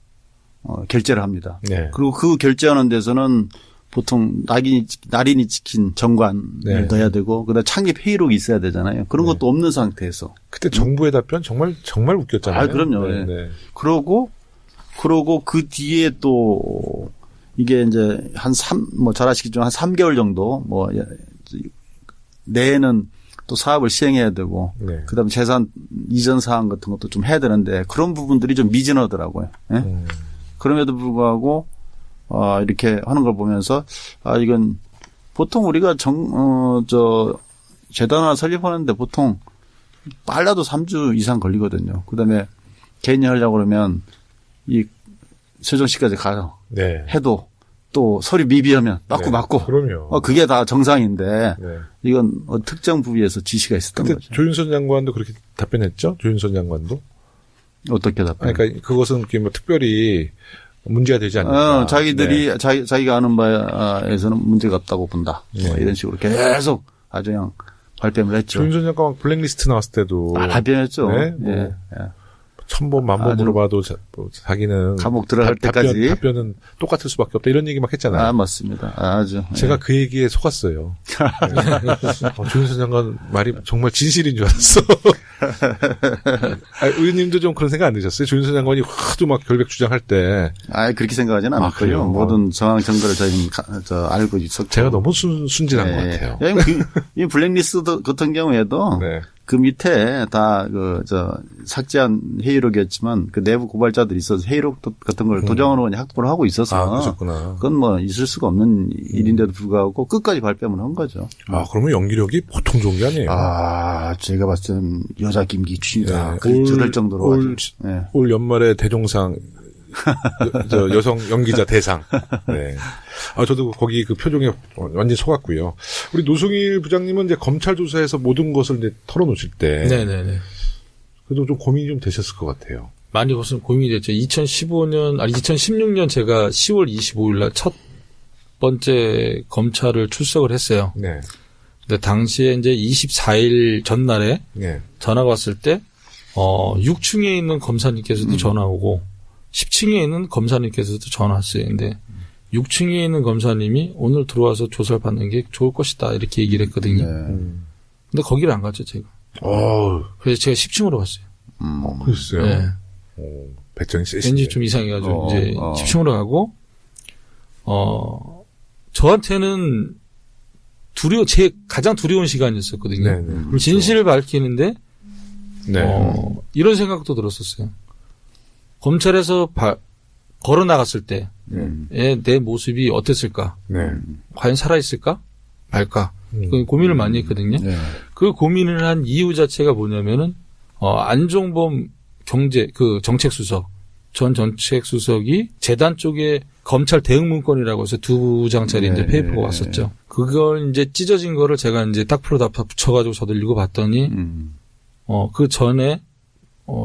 결제를 합니다. 네. 그리고 그 결제하는 데서는 보통 날인이 찍힌 정관을 네. 넣어야 되고 그다음 창립 회의록이 있어야 되잖아요. 그런 네. 것도 없는 상태에서. 그때 정부의 답변 정말 웃겼잖아요. 그럼요. 네. 네. 네. 그러고 그 뒤에 또 이게 이제 잘 아시겠지만 한 3개월 정도 내에는 또 사업을 시행해야 되고 네. 그다음에 재산 이전 사항 같은 것도 좀 해야 되는데 그런 부분들이 좀 미진하더라고요. 예? 그럼에도 불구하고 이렇게 하는 걸 보면서 이건 보통 우리가 재단 하나 설립하는데 보통 빨라도 3주 이상 걸리거든요. 그다음에 개인이 하려고 그러면 이 세종시까지 가요. 네. 해도 또 서류 미비하면 네. 맞고. 그럼요. 그게 다 정상인데 네. 이건 특정 부위에서 지시가 있었던 근데 거죠. 조윤선 장관도 그렇게 답변했죠? 조윤선 장관도? 어떻게 답변? 그러니까 그것은 특별히 문제가 되지 않는다. 자기들이 자기가 아는 바에서는 문제가 없다고 본다. 이런 식으로 계속 아주 그냥 발뺌을 했죠. 조윤선 장관 블랙리스트 나왔을 때도 발뺌했죠. 네, 천번 만번 물어봐도 자기는 감옥 들어갈 때까지 답변은 똑같을 수밖에 없다 이런 얘기 막 했잖아요. 맞습니다. 아주 제가 그 얘기에 속았어요. 조윤선 장관 말이 정말 진실인 줄 알았어. 의원님도 좀 그런 생각 안 드셨어요? 조윤선 장관이 하도 막 결백 주장할 때. 그렇게 생각하지는 않았고요. 모든 정황 증거를 저희는 알고 있었고. 제가 너무 순진한 것 같아요. 이 블랙리스트 같은 경우에도 네. 그 밑에 다 삭제한 회의록이었지만 그 내부 고발자들이 있어서 회의록 같은 걸 도정원 의원이 확보를 하고 있어서 그러셨구나. 그건 있을 수가 없는 일인데도 불구하고 끝까지 발뺌을 한 거죠. 그러면 연기력이 보통 좋은 게 아니에요. 제가 봤을 때는 여자 김기춘이다. 그럴 정도로 올 연말에 대종상 여성 연기자 대상. 네. 저도 거기 그 표정에 완전히 속았고요. 우리 노승일 부장님은 이제 검찰 조사에서 모든 것을 이제 털어놓으실 때. 네네네. 그래도 좀 고민이 좀 되셨을 것 같아요. 많이 고민이 됐죠. 2016년 제가 10월 25일 날 첫 번째 검찰을 출석을 했어요. 네. 근데 당시에 이제 24일 전날에 네. 전화가 왔을 때, 6층에 있는 검사님께서도 전화 오고, 10층에 있는 검사님께서도 전화 왔어요. 근데 6층에 있는 검사님이 오늘 들어와서 조사를 받는 게 좋을 것이다. 이렇게 얘기를 했거든요. 근데 거기를 안 갔죠, 제가. 그래서 제가 10층으로 갔어요. 그랬어요. 네. 배짱이 세시네. 왠지 좀 이상해가지고, 이제 10층으로 가고, 저한테는 제 가장 두려운 시간이었었거든요. 그렇죠. 진실을 밝히는데 네. 이런 생각도 들었었어요. 검찰에서 걸어 나갔을 때의 내 모습이 어땠을까? 네. 과연 살아있을까? 말까? 그 고민을 많이 했거든요. 네. 그 고민을 한 이유 자체가 뭐냐면은 안종범 정책수석 전 정책수석이 재단 쪽에 검찰 대응 문건이라고 해서 2장짜리 이제 페이퍼가 왔었죠. 그걸 이제 찢어진 거를 제가 이제 딱 풀어 다 붙여가지고 저도 읽어봤더니 그 전에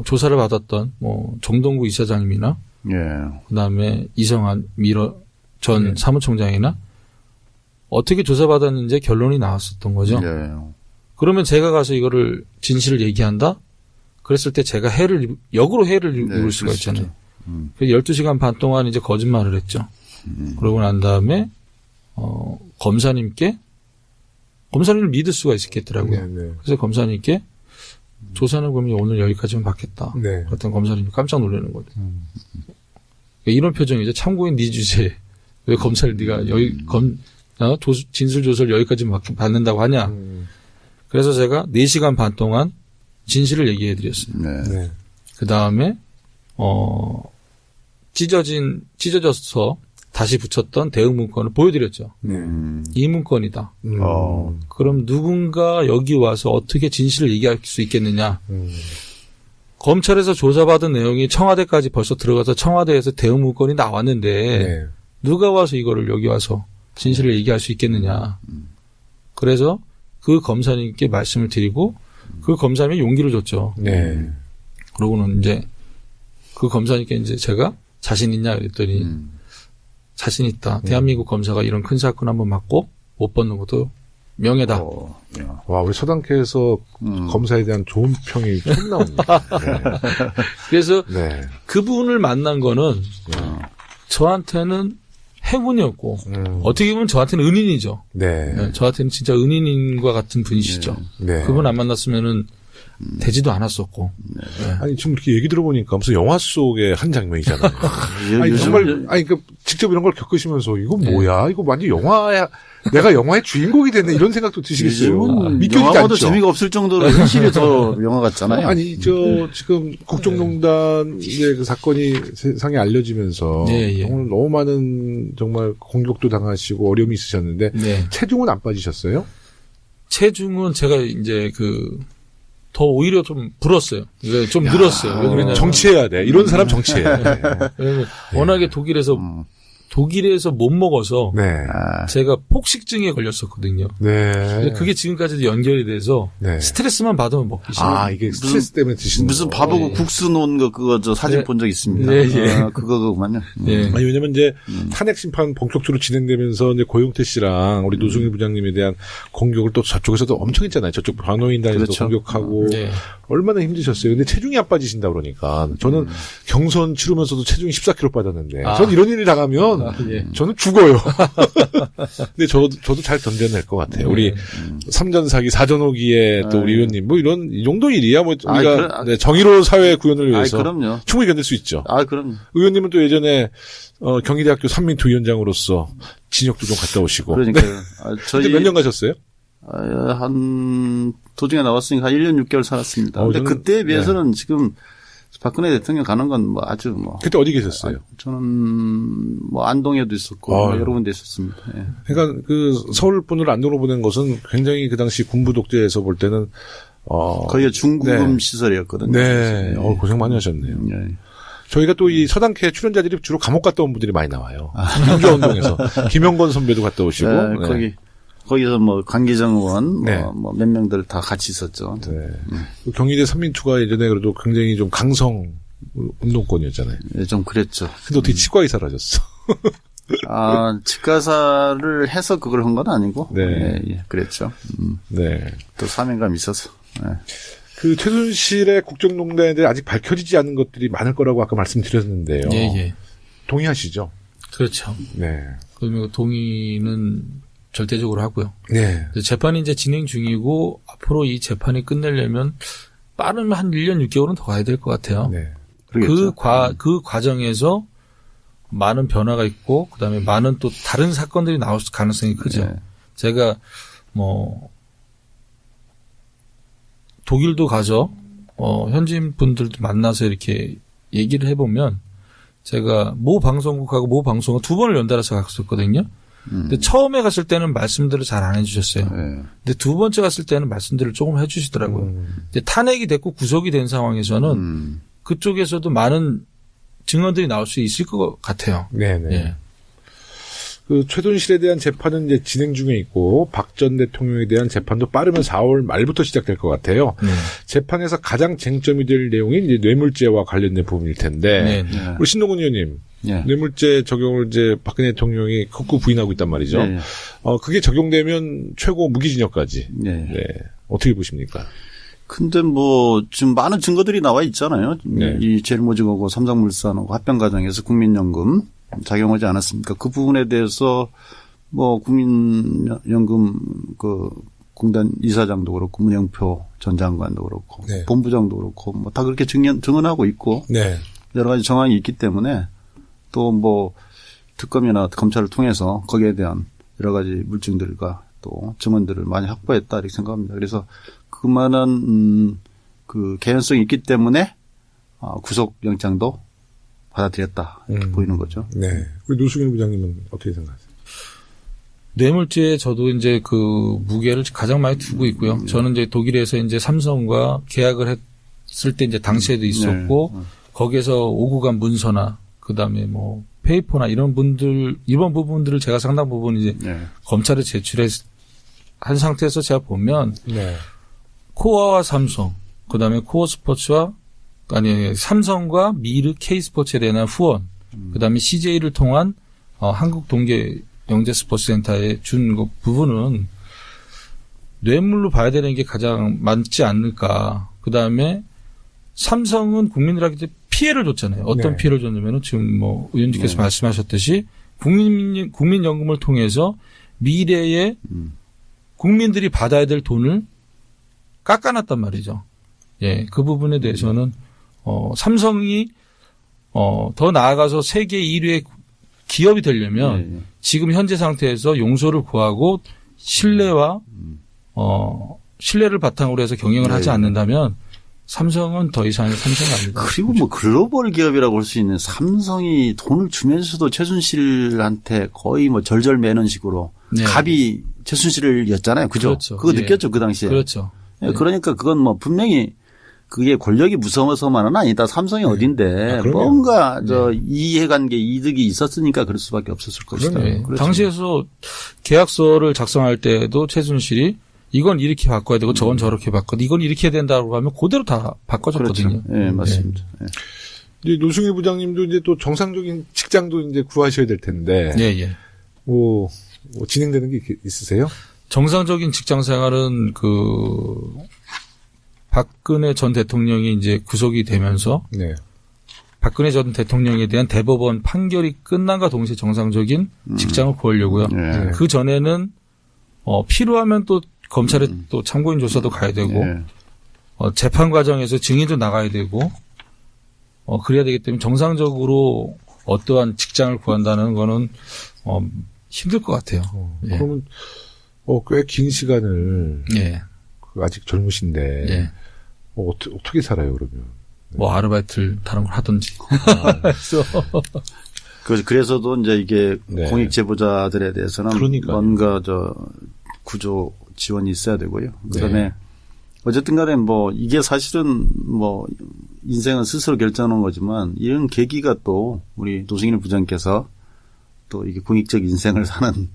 조사를 받았던 정동구 이사장님이나 그다음에 이성한 전 사무총장이나 어떻게 조사받았는지 결론이 나왔었던 거죠. 그러면 제가 가서 이거를 진실을 얘기한다? 그랬을 때 제가 역으로 해를 입을 수가 있잖아요. 12시간 반 동안 이제 거짓말을 했죠. 그러고 난 다음에, 검사님을 믿을 수가 있겠더라고요. 그래서 검사님께 조사는 그러면 오늘 여기까지만 받겠다. 그랬더니 검사님이 깜짝 놀라는 거죠. 이런 표정이죠. 참고인 네 주제에 왜 검사를 네가 진술 조사를 여기까지만 받는다고 하냐. 그래서 제가 4시간 반 동안 진실을 얘기해 드렸어요. 그 다음에, 찢어져서 다시 붙였던 대응 문건을 보여드렸죠. 이 문건이다. 그럼 누군가 여기 와서 어떻게 진실을 얘기할 수 있겠느냐. 검찰에서 조사받은 내용이 청와대까지 벌써 들어가서 청와대에서 대응 문건이 나왔는데 누가 와서 이거를 여기 와서 진실을 얘기할 수 있겠느냐. 그래서 그 검사님께 말씀을 드리고 그 검사님이 용기를 줬죠. 그러고는 이제 그 검사님께 이제 제가 자신 있냐 그랬더니 자신 있다. 대한민국 검사가 이런 큰 사건 한번 맡고 못 벗는 것도 명예다. 와, 우리 서당캐에서 검사에 대한 좋은 평이 처음 나옵니다. 그래서 그분을 만난 거는 저한테는 행운이었고 어떻게 보면 저한테는 은인이죠. 저한테는 진짜 은인과 같은 분이시죠. 그분 안 만났으면은 되지도 않았었고. 아니 지금 이렇게 얘기 들어보니까 무슨 영화 속의 한 장면이잖아요. 아니 정말 직접 이런 걸 겪으시면서 이거 뭐야? 이거 완전 영화야. 내가 영화의 주인공이 됐네 이런 생각도 드시겠어요. 믿겨지지 영화도 않죠. 재미가 없을 정도로 현실이 더 영화 같잖아요. 아니 지금 국정농단의 그 사건이 세상에 알려지면서 정말 너무 많은 정말 공격도 당하시고 어려움이 있으셨는데 체중은 안 빠지셨어요? 체중은 제가 이제 더 오히려 좀 불었어요. 좀 늘었어요. 왜 그러냐면 정치해야 돼. 이런 사람 정치해야 돼. 왜냐면 워낙에 독일에서 못 먹어서 제가 폭식증에 걸렸었거든요. 그게 지금까지도 연결이 돼서 스트레스만 받으면 먹기 싫어요. 이게 스트레스 때문에 드시는 무슨 밥하고 국수 놓은 그거 저 사진 본 적 있습니다. 그거만요. 아니 왜냐면 이제 탄핵 심판 본격적으로 진행되면서 이제 고용태 씨랑 우리 노승일 부장님에 대한 공격을 또 저쪽에서도 엄청 했잖아요. 저쪽 변호인단에서 공격하고 얼마나 힘드셨어요. 근데 체중이 안 빠지신다 그러니까 저는 경선 치르면서도 체중이 14kg 빠졌는데 전 이런 일이 당하면 저는 죽어요. 근데 저도 잘 견뎌낼 것 같아요. 우리 3전 사기 4전 호기에 또 우리 의원님 이런 이 정도 일이야 우리가 정의로운 사회 구현을 위해서 충분히 견딜 수 있죠. 그럼요. 의원님은 또 예전에 경희대학교 삼민투 위원장으로서 진역도 좀 갔다 오시고. 그러니까요. 저희 몇 년 가셨어요? 도중에 나왔으니까 한 1년 6개월 살았습니다. 근데 그때에 비해서는 지금 박근혜 대통령 가는 건 아주 그때 어디 계셨어요? 저는 안동에도 있었고 여러 군데 있었습니다. 그러니까 서울 분을 안동으로 보낸 것은 굉장히 그 당시 군부 독재에서 볼 때는 거의 중구금 시설이었거든요. 고생 많이 하셨네요. 저희가 또 이 서당캐 출연자들이 주로 감옥 갔다 온 분들이 많이 나와요. 민주화운동에서 김영건 선배도 갔다 오시고 거기서 강기정 의원 몇 명들 다 같이 있었죠. 경희대 삼민투가 예전에 그래도 굉장히 좀 강성 운동권이었잖아요. 좀 그랬죠. 근데 어떻게 치과의사를 하셨어? 치과사를 해서 그걸 한 건 아니고 그랬죠. 또 사명감이 있어서. 그 최순실의 국정농단에 대해 아직 밝혀지지 않은 것들이 많을 거라고 아까 말씀드렸는데요. 동의하시죠? 그렇죠. 그러면 동의는 절대적으로 하고요. 재판이 이제 진행 중이고 앞으로 이 재판이 끝내려면 빠르면 한 1년 6개월은 더 가야 될 것 같아요. 그 과정에서 많은 변화가 있고 그다음에 많은 또 다른 사건들이 나올 가능성이 크죠. 네. 제가 뭐 독일도 가서 현지인 분들도 만나서 이렇게 얘기를 해보면 제가 모 방송국하고 모 방송을 2번을 연달아서 갔었거든요. 근데 처음에 갔을 때는 말씀들을 잘 안 해주셨어요. 네. 근데 두 번째 갔을 때는 말씀들을 조금 해주시더라고요. 근데 탄핵이 됐고 구속이 된 상황에서는 그쪽에서도 많은 증언들이 나올 수 있을 것 같아요. 네네. 예. 그 최순실에 대한 재판은 이제 진행 중에 있고 박 전 대통령에 대한 재판도 빠르면 4월 말부터 시작될 것 같아요. 네. 재판에서 가장 쟁점이 될 내용이 이제 뇌물죄와 관련된 부분일 텐데 네. 네. 우리 신동훈 의원님 네. 뇌물죄 적용을 이제 박근혜 대통령이 극구 부인하고 있단 말이죠. 네. 그게 적용되면 최고 무기징역까지. 네. 네. 어떻게 보십니까? 근데 뭐 지금 많은 증거들이 나와 있잖아요. 네. 이 제일모직하고 삼성물산하고 합병 과정에서 국민연금 작용하지 않았습니까? 그 부분에 대해서 뭐 국민연금 그 공단 이사장도 그렇고 문영표 전 장관도 그렇고 네. 본부장도 그렇고 뭐 다 그렇게 증언하고 있고 네. 여러 가지 정황이 있기 때문에 또 뭐 특검이나 검찰을 통해서 거기에 대한 여러 가지 물증들과 또 증언들을 많이 확보했다 이렇게 생각합니다. 그래서 그만한 그 개연성이 있기 때문에 구속영장도 받아들였다 이렇게 보이는 거죠. 네. 우리 노승일 부장님은 어떻게 생각하세요? 뇌물죄에 저도 이제 그 무게를 가장 많이 두고 있고요. 저는 이제 독일에서 이제 삼성과 계약을 했을 때 이제 당시에도 있었고 거기에서 오고 간 문서나 그다음에 뭐 페이퍼나 이런 부분들을 제가 상당 부분 이제 검찰에 제출한 상태에서 제가 보면 네. 코어와 삼성, 그다음에 코어 스포츠와 삼성과 미르 K스포츠에 대한 후원, 그다음에 CJ를 통한 한국 동계 영재 스포츠 센터에 준 그 부분은 뇌물로 봐야 되는 게 가장 많지 않을까. 그다음에 삼성은 국민들에게 피해를 줬잖아요. 어떤 네. 피해를 줬냐면은 지금 뭐 의원님께서 말씀하셨듯이 국민연금을 통해서 미래에 국민들이 받아야 될 돈을 깎아놨단 말이죠. 예, 그 부분에 대해서는 삼성이 더 나아가서 세계 1위의 기업이 되려면 지금 현재 상태에서 용서를 구하고 신뢰를 바탕으로 해서 경영을 하지 않는다면 삼성은 더 이상의 삼성이 아니다. 그리고 뭐 글로벌 기업이라고 할 수 있는 삼성이 돈을 주면서도 최순실한테 거의 뭐 절절 매는 식으로 네. 갑이 최순실이었잖아요. 그죠? 그렇죠. 그거 예. 느꼈죠. 그 당시에. 그렇죠. 예. 그러니까 그건 뭐 분명히 그게 권력이 무서워서만은 아니다. 삼성이 어딘데 뭔가 이해관계 이득이 있었으니까 그럴 수밖에 없었을 것이다. 네. 그렇죠. 당시에서 계약서를 작성할 때도 최순실이 이건 이렇게 바꿔야 되고 저건 저렇게 바꿔. 이건 이렇게 해야 된다고 하면 그대로 다 바꿔줬거든요. 그렇죠. 네, 맞습니다. 네. 이제 노승일 부장님도 이제 또 정상적인 직장도 이제 구하셔야 될 텐데. 예, 예. 뭐 진행되는 게 있으세요? 정상적인 직장 생활은 박근혜 전 대통령이 이제 구속이 되면서 네. 박근혜 전 대통령에 대한 대법원 판결이 끝난과 동시에 정상적인 직장을 구하려고요. 네. 그 전에는 필요하면 또 검찰에 또 참고인 조사도 가야 되고 재판 과정에서 증인도 나가야 되고 그래야 되기 때문에 정상적으로 어떠한 직장을 구한다는 거는 힘들 것 같아요. 예. 그러면 꽤 긴 시간을 예. 아직 젊으신데 예. 어떻게 살아요 그러면? 뭐 아르바이트를 다른 걸 하든지. 그래서도 이제 이게 네. 공익 제보자들에 대해서는 그러니까요. 뭔가 구조 지원이 있어야 되고요. 그다음에 어쨌든 간에 뭐 이게 사실은 뭐 인생은 스스로 결정하는 거지만 이런 계기가 또 우리 노승일 부장께서 또 이게 공익적 인생을 사는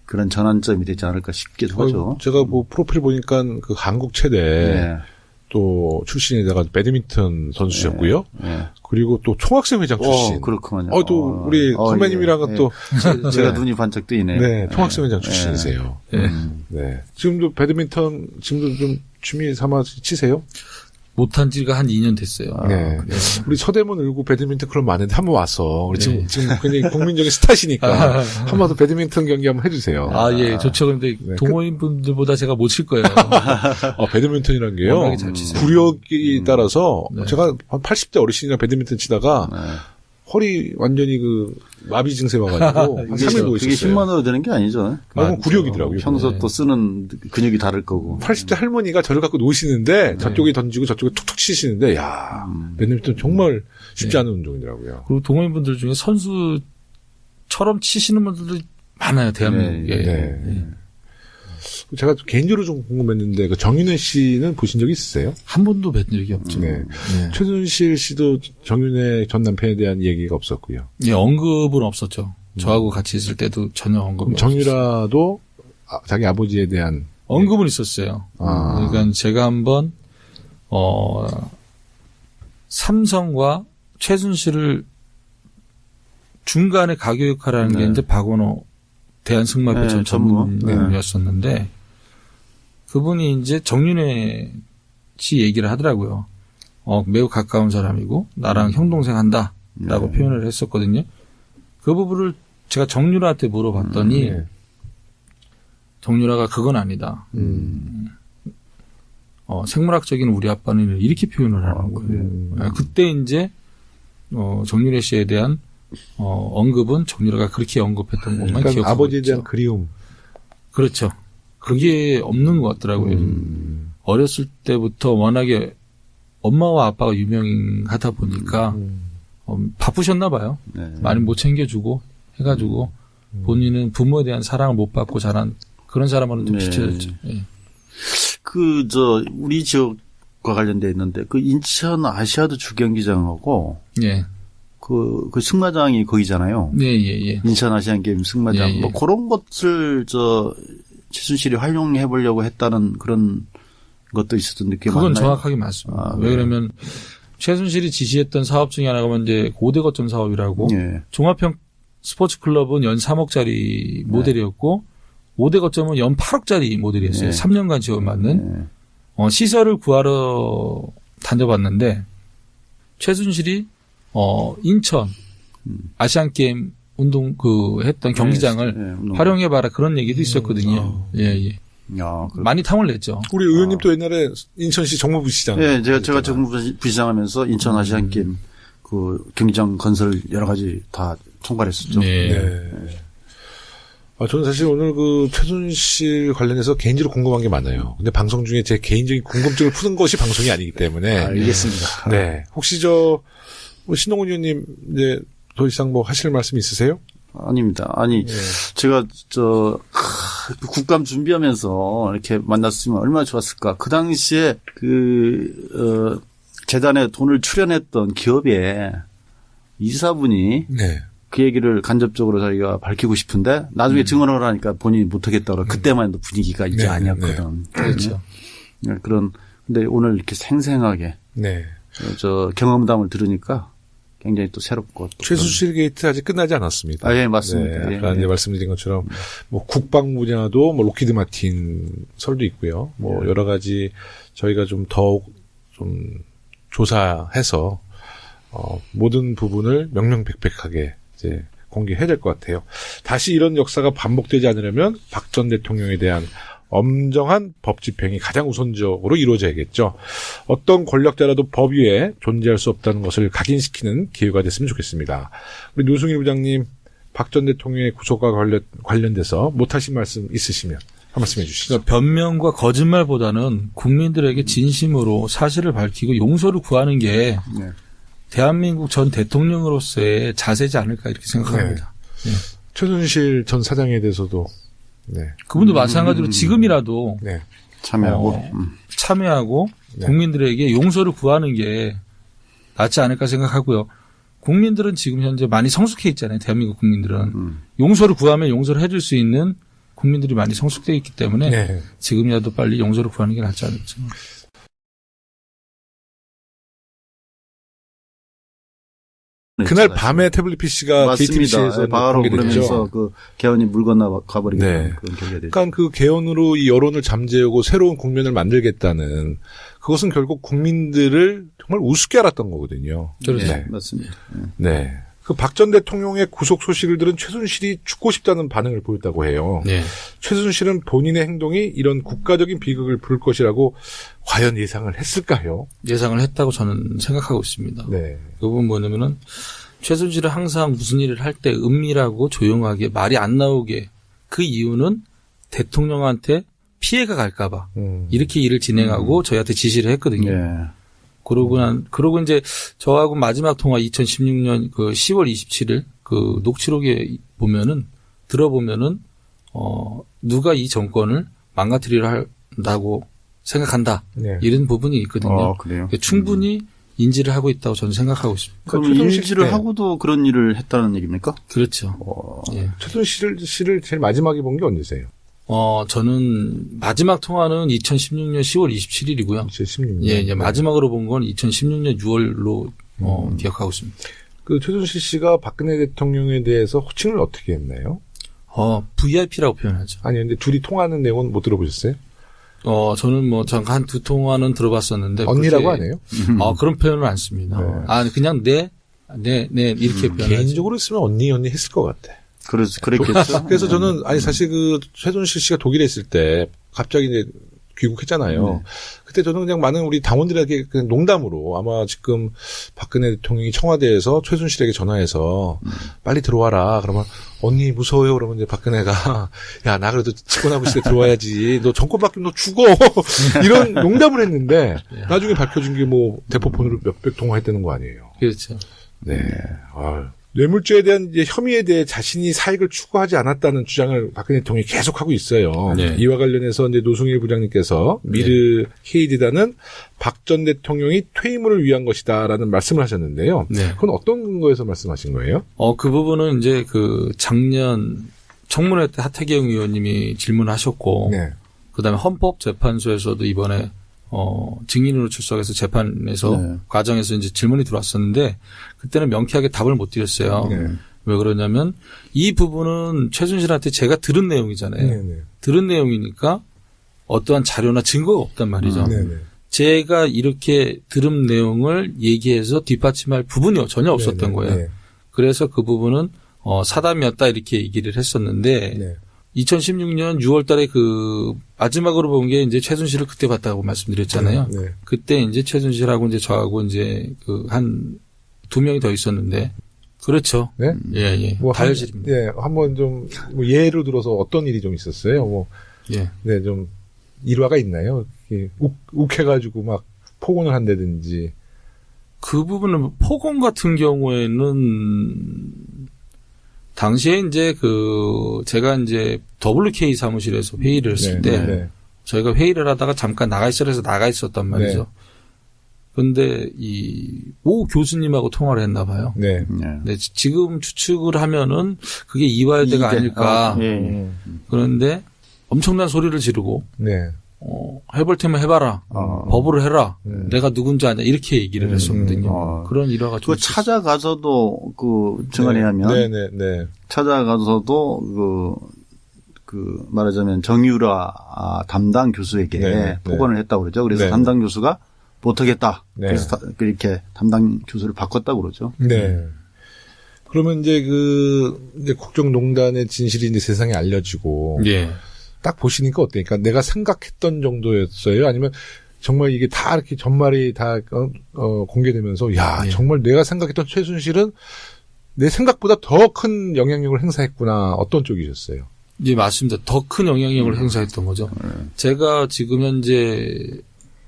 그런 전환점이 되지 않을까 싶기도 하죠. 제가 뭐 프로필 보니까 그 한국 최대 네. 또 출신에다가 배드민턴 선수셨고요. 네. 그리고 또 총학생 회장 출신. 그렇구만요. 또 우리 선배님이랑은 예. 또 제가 네. 눈이 반짝 뜨이네. 네, 총학생 회장 출신이세요. 네. 지금도 배드민턴 지금도 좀 취미 삼아 치세요? 못한 지가 한 2년 됐어요. 네. 네. 우리 서대문 을구 배드민턴 클럽 많은데 한번 왔어. 우리 지금 굉장히 국민적인 스타시니까 한번 더 배드민턴 경기 한번 해주세요. 예, 좋죠. 근데 네. 동호인 분들보다 제가 못 칠 거예요. 배드민턴이라는 게요. 워낙에 잘 치세요. 구력이 따라서 네. 제가 한 80대 어르신이랑 배드민턴 치다가 허리 완전히 그 마비 증세 와가지고 한 3일 누워 그게 있었어요. 힘만으로 되는 게 아니죠. 그건 구력이더라고요. 평소 또 쓰는 근육이 다를 거고. 80대 할머니가 저를 갖고 노시는데 저쪽에 던지고 저쪽에 툭툭 치시는데 야 배드민턴 정말 쉽지 않은 운동이더라고요. 그리고 동호인분들 중에 선수처럼 치시는 분들도 많아요, 대한민국에. 네. 제가 개인적으로 좀 궁금했는데 그 정윤회 씨는 보신 적 있으세요? 한 번도 뵌 적이 없죠. 네. 네. 최순실 씨도 정윤회 전 남편에 대한 얘기가 없었고요. 예, 언급은 없었죠. 저하고 같이 있을 때도 전혀 언급이 없었어요. 정유라도 자기 아버지에 대한 언급은 있었어요. 그러니까 제가 한번 삼성과 최순실을 중간에 가교 역할을 하는 게 이제 박원호 대한승마배 전 전문이었었는데 그분이 이제 정윤회 씨 얘기를 하더라고요. 매우 가까운 사람이고 나랑 형동생 한다라고 표현을 했었거든요. 그 부분을 제가 정유라한테 물어봤더니 정유라가 그건 아니다. 생물학적인 우리 아빠는 이렇게 표현을 하는 거예요. 그때 이제 정유라 씨에 대한 언급은 정유라가 그렇게 언급했던 것만 그러니까 기억하고 아버지에 있죠. 대한 그리움. 그렇죠. 그게 없는 것 같더라고요. 어렸을 때부터 워낙에 엄마와 아빠가 유명하다 보니까 바쁘셨나 봐요. 네. 많이 못 챙겨주고 해가지고 본인은 부모에 대한 사랑을 못 받고 자란 그런 사람으로 좀 비춰졌죠. 예. 우리 지역과 관련돼 있는데 그 인천 아시아드 주경기장하고 예. 그 승마장이 거기잖아요. 예, 예, 예. 인천 아시안 게임 승마장. 예, 예. 뭐 그런 것을 최순실이 활용해 보려고 했다는 그런 것도 있었던 느낌이 그건 맞나요? 정확하게 맞습니다. 왜 그러면 최순실이 지시했던 사업 중에 하나가 이제 고대 거점 사업이라고 예. 종합형 스포츠 클럽은 연 3억짜리 모델이었고 5대 거점은 연 8억짜리 모델이었어요. 3년간 지원받는 시설을 구하러 다녀봤는데 최순실이 인천 아시안 게임 운동 했던 경기장을 활용해봐라 그런 얘기도 있었거든요. 예, 예. 야, 많이 탐을 냈죠. 우리 의원님도 옛날에 인천시 정무부시장. 예, 제가 정무부시장하면서 인천 아시안 게임 그 경기장 건설 여러 가지 다 총괄했었죠. 네. 저는 사실 오늘 그 최순실 관련해서 개인적으로 궁금한 게 많아요. 근데 방송 중에 제 개인적인 궁금증을 푸는 것이 방송이 아니기 때문에. 알겠습니다. 네. 혹시 신동훈 의원님 이제 더 이상 뭐 하실 말씀 있으세요? 아닙니다. 아니, 제가 국감 준비하면서 이렇게 만났으면 얼마나 좋았을까. 그 당시에 재단에 돈을 출연했던 기업의 이사분이 그 얘기를 간접적으로 자기가 밝히고 싶은데 나중에 증언을 하니까 본인이 못하겠다고 그때만 해도 분위기가 이제 아니었거든. 그렇죠. 근데 오늘 이렇게 생생하게 경험담을 들으니까 굉장히 또 새롭고. 최순실 게이트 아직 끝나지 않았습니다. 예, 맞습니다. 네, 아까 이제 말씀드린 것처럼 뭐 국방 분야도 뭐 로키드 마틴 설도 있고요. 뭐 여러 가지 저희가 좀 더욱 좀 조사해서 모든 부분을 명명백백하게 이제 공개해야 될 것 같아요. 다시 이런 역사가 반복되지 않으려면 박 전 대통령에 대한 엄정한 법 집행이 가장 우선적으로 이루어져야겠죠. 어떤 권력자라도 법 위에 존재할 수 없다는 것을 각인시키는 기회가 됐으면 좋겠습니다. 우리 노승일 부장님, 박 전 대통령의 구속과 관련돼서 못하신 말씀 있으시면 한 말씀 해주시죠. 그러니까 변명과 거짓말보다는 국민들에게 진심으로 사실을 밝히고 용서를 구하는 게 대한민국 전 대통령으로서의 자세지 않을까 이렇게 생각합니다. 네. 최순실 전 사장에 대해서도 그분도 마찬가지로 지금이라도 참여하고 국민들에게 용서를 구하는 게 낫지 않을까 생각하고요. 국민들은 지금 현재 많이 성숙해 있잖아요. 대한민국 국민들은. 용서를 구하면 용서를 해줄 수 있는 국민들이 많이 성숙되어 있기 때문에 지금이라도 빨리 용서를 구하는 게 낫지 않을까 생각합니다. 그날 밤에 태블릿 PC가 KTBC에서 바로 그러면서 그 개헌이 물 건너 가버리게 되는 그런 결과가 되죠. 그러니까 그 개헌으로 이 여론을 잠재우고 새로운 국면을 만들겠다는 그것은 결국 국민들을 정말 우습게 알았던 거거든요. 그렇죠. 네, 맞습니다. 네. 그 박 전 대통령의 구속 소식을 들은 최순실이 죽고 싶다는 반응을 보였다고 해요. 네. 최순실은 본인의 행동이 이런 국가적인 비극을 부를 것이라고 과연 예상을 했을까요? 예상을 했다고 저는 생각하고 있습니다. 네. 그 부분 뭐냐면은 최순실은 항상 무슨 일을 할 때 은밀하고 조용하게 말이 안 나오게 그 이유는 대통령한테 피해가 갈까봐 이렇게 일을 진행하고 저희한테 지시를 했거든요. 예. 그러고 이제 저하고 마지막 통화 2016년 그 10월 27일 그 녹취록에 들어보면은 누가 이 정권을 망가뜨리려 한다고 생각한다. 네. 이런 부분이 있거든요. 그래요? 충분히 인지를 하고 있다고 저는 생각하고 있습니다. 그럼 최순실 인지를 때. 하고도 그런 일을 했다는 얘기입니까? 그렇죠. 예. 최순실 씨를 제일 마지막에 본 게 언제세요? 저는 마지막 통화는 2016년 10월 27일이고요. 2016년. 예, 이제 마지막으로 본 건 2016년 6월로 기억하고 있습니다. 그 최순실 씨가 박근혜 대통령에 대해서 호칭을 어떻게 했나요? VIP라고 표현하죠. 아니, 근데 둘이 통화하는 내용은 못 들어보셨어요? 저는 뭐 잠깐 두 통화는 들어봤었는데 언니라고 그렇게- 하네요? 그런 표현을 안 씁니다. 네. 그냥 네 이렇게 표현하죠. 개인적으로 쓰면 언니 했을 것 같아. 그랬겠죠. 그래서 저는, 사실 그 최순실 씨가 독일에 있을 때 갑자기 이제 귀국했잖아요. 그때 저는 그냥 많은 우리 당원들에게 그냥 농담으로 아마 지금 박근혜 대통령이 청와대에서 최순실에게 전화해서 빨리 들어와라. 그러면 언니 무서워요. 그러면 이제 박근혜가 야, 나 그래도 집권하고 있을 때 들어와야지. 너 정권 바뀌면 너 죽어. 이런 농담을 했는데 나중에 밝혀진 게 뭐 대포폰으로 몇백 통화했다는 거 아니에요. 그렇죠. 네. 뇌물죄에 대한 이제 혐의에 대해 자신이 사익을 추구하지 않았다는 주장을 박근혜 대통령이 계속하고 있어요. 네. 이와 관련해서 이제 노승일 부장님께서 미르 KD단은 박 전 대통령이 퇴임을 위한 것이다라는 말씀을 하셨는데요. 네. 그건 어떤 근거에서 말씀하신 거예요? 그 부분은 이제 그 작년 청문회 때 하태경 의원님이 질문하셨고, 네. 그다음에 헌법재판소에서도 이번에 증인으로 출석해서 재판에서 네. 과정에서 이제 질문이 들어왔었는데 그때는 명쾌하게 답을 못 드렸어요. 네. 왜 그러냐면 이 부분은 최순실한테 제가 들은 내용이잖아요. 네네. 들은 내용이니까 어떠한 자료나 증거가 없단 말이죠. 네네. 제가 이렇게 들은 내용을 얘기해서 뒷받침할 부분이 전혀 없었던 네네. 거예요. 네. 그래서 그 부분은 사담이었다 이렇게 얘기를 했었는데 네. 2016년 6월 달에 그 마지막으로 본 게 이제 최순실을 그때 봤다고 말씀드렸잖아요. 네. 그때 이제 최순실하고 이제 저하고 이제 그 한 두 명이 더 있었는데 그렇죠. 네? 예. 다혈질입니다. 예, 한번 좀, 예로 들어서 어떤 일이 좀 있었어요? 예. 네, 좀, 일화가 있나요? 이렇게 욱해가지고 막 폭언을 한다든지. 그 부분은 폭언 같은 경우에는 당시에 이제 제가 이제 WK 사무실에서 회의를 했을 때 저희가 회의를 하다가 잠깐 나가 있으라 해서 나가 있었단 말이죠. 네. 근데 오 교수님하고 통화를 했나 봐요. 네. 네, 지금 추측을 하면은 그게 이화여대가 아닐까. 예. 그런데 엄청난 소리를 지르고 네. 해볼 테면 해봐라. 법으로 해라. 내가 누군지 아냐. 이렇게 얘기를 했었거든요. 그런 일화가 좀 그 찾아가서도 그 증언에 하면 네. 찾아가서도 그 말하자면 정유라 담당 교수에게 네. 폭언을 했다고 그러죠. 그래서 네. 담당 교수가 못하겠다. 네. 그래서 그렇게 담당 교수를 바꿨다고 그러죠. 네. 그러면 이제 이제 국정농단의 진실이 이제 세상에 알려지고. 예. 딱 보시니까 어때요? 그러니까 내가 생각했던 정도였어요? 아니면 정말 이게 다 이렇게 전말이 다, 공개되면서, 야, 예. 정말 내가 생각했던 최순실은 내 생각보다 더 큰 영향력을 행사했구나. 어떤 쪽이셨어요? 예, 맞습니다. 더 큰 영향력을 행사했던 거죠. 제가 지금 현재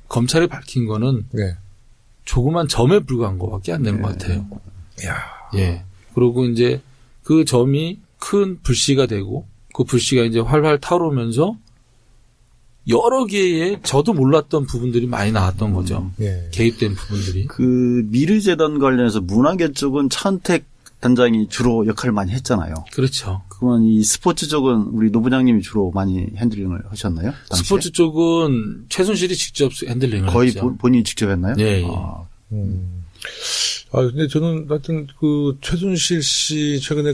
검찰이 밝힌 거는 네. 조그만 점에 불과한 것밖에 안 되는 것 같아요. 야. 예. 그리고 이제 그 점이 큰 불씨가 되고 그 불씨가 이제 활활 타오르면서 여러 개의 저도 몰랐던 부분들이 많이 나왔던 거죠. 예. 개입된 부분들이. 그 미르재단 관련해서 문화계 쪽은 차은택 단장이 주로 역할을 많이 했잖아요. 그렇죠. 그러면 이 스포츠 쪽은 우리 노 부장님이 주로 많이 핸들링을 하셨나요? 당시에? 스포츠 쪽은 최순실이 직접 핸들링을 거의 했죠. 본인이 직접 했나요? 예, 예. 근데 저는 하여튼 최순실 씨 최근에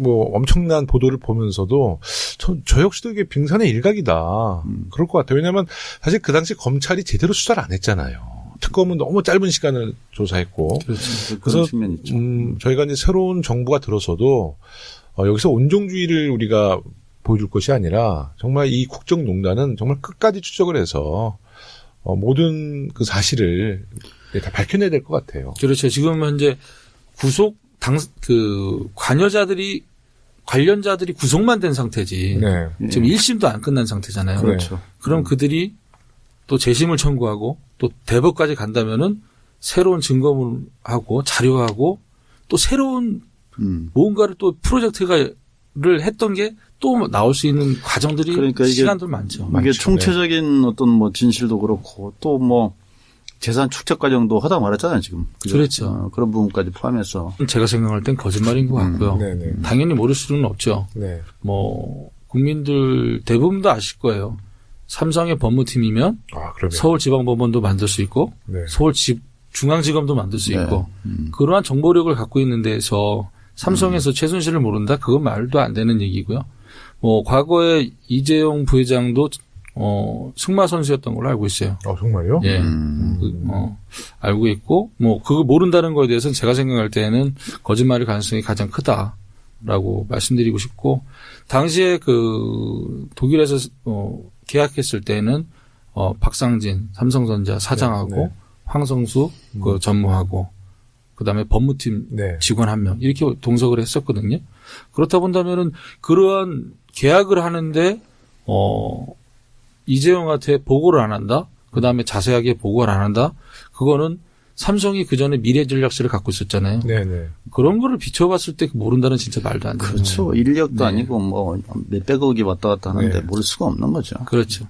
엄청난 보도를 보면서도 저 역시도 이게 빙산의 일각이다. 그럴 것 같아요. 왜냐하면 사실 그 당시 검찰이 제대로 수사를 안 했잖아요. 특검은 너무 짧은 시간을 조사했고. 그렇죠. 그래서 측면이 있죠. 저희가 이제 새로운 정부가 들어서도 여기서 온종주의를 우리가 보여줄 것이 아니라 정말 이 국정농단은 정말 끝까지 추적을 해서 모든 그 사실을 다 밝혀내야 될 것 같아요. 그렇죠. 지금 현재 관련자들이 구속만 된 상태지. 네. 지금 1심도 안 끝난 상태잖아요. 그렇죠. 그럼 그들이 또 재심을 청구하고 또 대법까지 간다면은 새로운 증거물하고 자료하고 또 새로운 뭔가를 또 프로젝트를 했던 게 또 나올 수 있는 과정들이 그러니까 이게 시간들 많죠. 이게 총체적인 어떤 뭐 진실도 그렇고 또 뭐 재산 축적 과정도 하다 말았잖아요 지금. 그죠? 그렇죠. 그런 부분까지 포함해서. 제가 생각할 땐 거짓말인 것 같고요. 네네. 당연히 모를 수는 없죠. 네. 뭐 국민들 대부분도 아실 거예요. 삼성의 법무팀이면 그러면. 서울지방법원도 만들 수 있고 네. 중앙지검도 만들 수 네. 있고 그러한 정보력을 갖고 있는 데서 삼성에서 최순실을 모른다? 그건 말도 안 되는 얘기고요. 뭐 과거에 이재용 부회장도 승마 선수였던 걸로 알고 있어요. 정말요? 예. 알고 있고 뭐 그거 모른다는 거에 대해서는 제가 생각할 때는 거짓말일 가능성이 가장 크다라고 말씀드리고 싶고 당시에 그 독일에서 계약했을 때는 박상진 삼성전자 사장하고 네. 황성수 그 전무하고 그다음에 법무팀 네. 직원 1명 이렇게 동석을 했었거든요. 그렇다 본다면은 그러한 계약을 하는데 이재용한테 보고를 안 한다. 그다음에 자세하게 보고를 안 한다. 그거는 삼성이 그전에 미래전략실을 갖고 있었잖아요. 네네. 그런 거를 비춰봤을 때 모른다는 진짜 말도 안 돼요. 그렇죠. 인력도 네. 아니고 뭐 몇백억이 왔다 갔다 하는데 네. 모를 수가 없는 거죠. 그렇죠.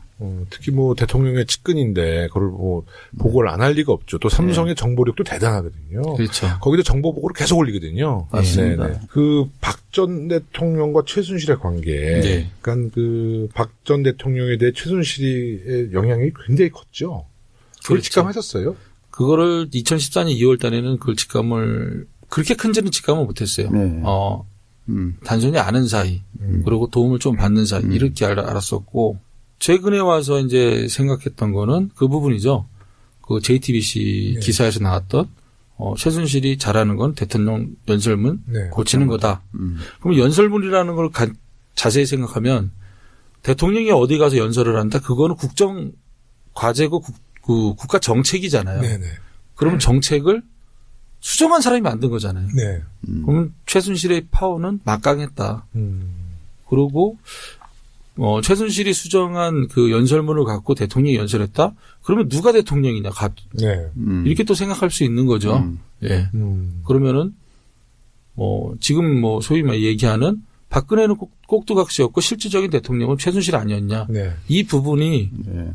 특히 뭐 대통령의 측근인데 그걸 뭐 보고를 안 할 리가 없죠. 또 삼성의 정보력도 대단하거든요. 그렇죠. 거기도 정보 보고를 계속 올리거든요. 맞습니다. 네네. 그 박 전 대통령과 최순실의 관계. 네. 그러니까 그 박 전 대통령에 대해 최순실의 영향이 굉장히 컸죠. 그걸 그렇죠. 직감하셨어요? 그거를 2014년 2월 달에는 그걸 직감을 그렇게 큰지는 직감을 못했어요. 네. 단순히 아는 사이 그리고 도움을 좀 받는 사이 이렇게 알았었고 최근에 와서 이제 생각했던 거는 그 부분이죠. 그 JTBC 네. 기사에서 나왔던 최순실이 잘하는 건 대통령 연설문 네. 고치는 거다. 그럼 연설문이라는 걸 자세히 생각하면 대통령이 어디 가서 연설을 한다. 그거는 국정 과제고 국가 정책이잖아요. 네네. 그러면 정책을 수정한 사람이 만든 거잖아요. 네. 그러면 최순실의 파워는 막강했다. 그리고 최순실이 수정한 그 연설문을 갖고 대통령이 연설했다? 그러면 누가 대통령이냐? 네. 이렇게 또 생각할 수 있는 거죠. 예. 그러면은 지금 소위 말 얘기하는 박근혜는 꼭두각시였고 실질적인 대통령은 최순실 아니었냐? 네. 이 부분이 네.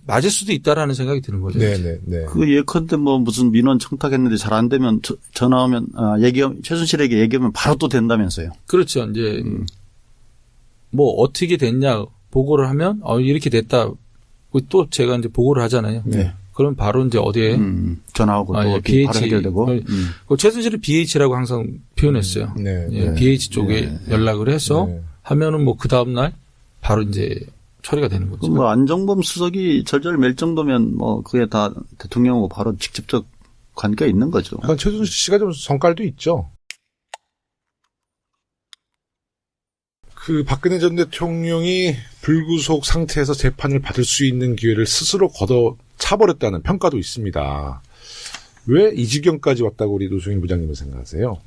맞을 수도 있다라는 생각이 드는 거죠. 네네. 네. 그 예컨대 뭐 무슨 민원 청탁했는데 잘 안 되면 전화 오면 최순실에게 얘기하면 바로 또 된다면서요. 그렇죠. 이제 뭐 어떻게 됐냐 보고를 하면 이렇게 됐다. 또 제가 이제 보고를 하잖아요. 네. 그럼 바로 이제 어디에 전화하고 또 BH 바로 해결되고. 그 최순실을 BH라고 항상 표현했어요. 네. 예, BH 쪽에 연락을 해서 네. 하면은 뭐 그 다음 날 바로 이제 처리가 되는 거죠. 그럼 뭐 안정범 수석이 절절맬 정도면 뭐 그게 다 대통령하고 바로 직접적 관계가 있는 거죠. 그러니까 최순실 씨가 좀 성깔도 있죠. 그 박근혜 전 대통령이 불구속 상태에서 재판을 받을 수 있는 기회를 스스로 걷어 차버렸다는 평가도 있습니다. 왜 이 지경까지 왔다고 우리 노승일 부장님은 생각하세요?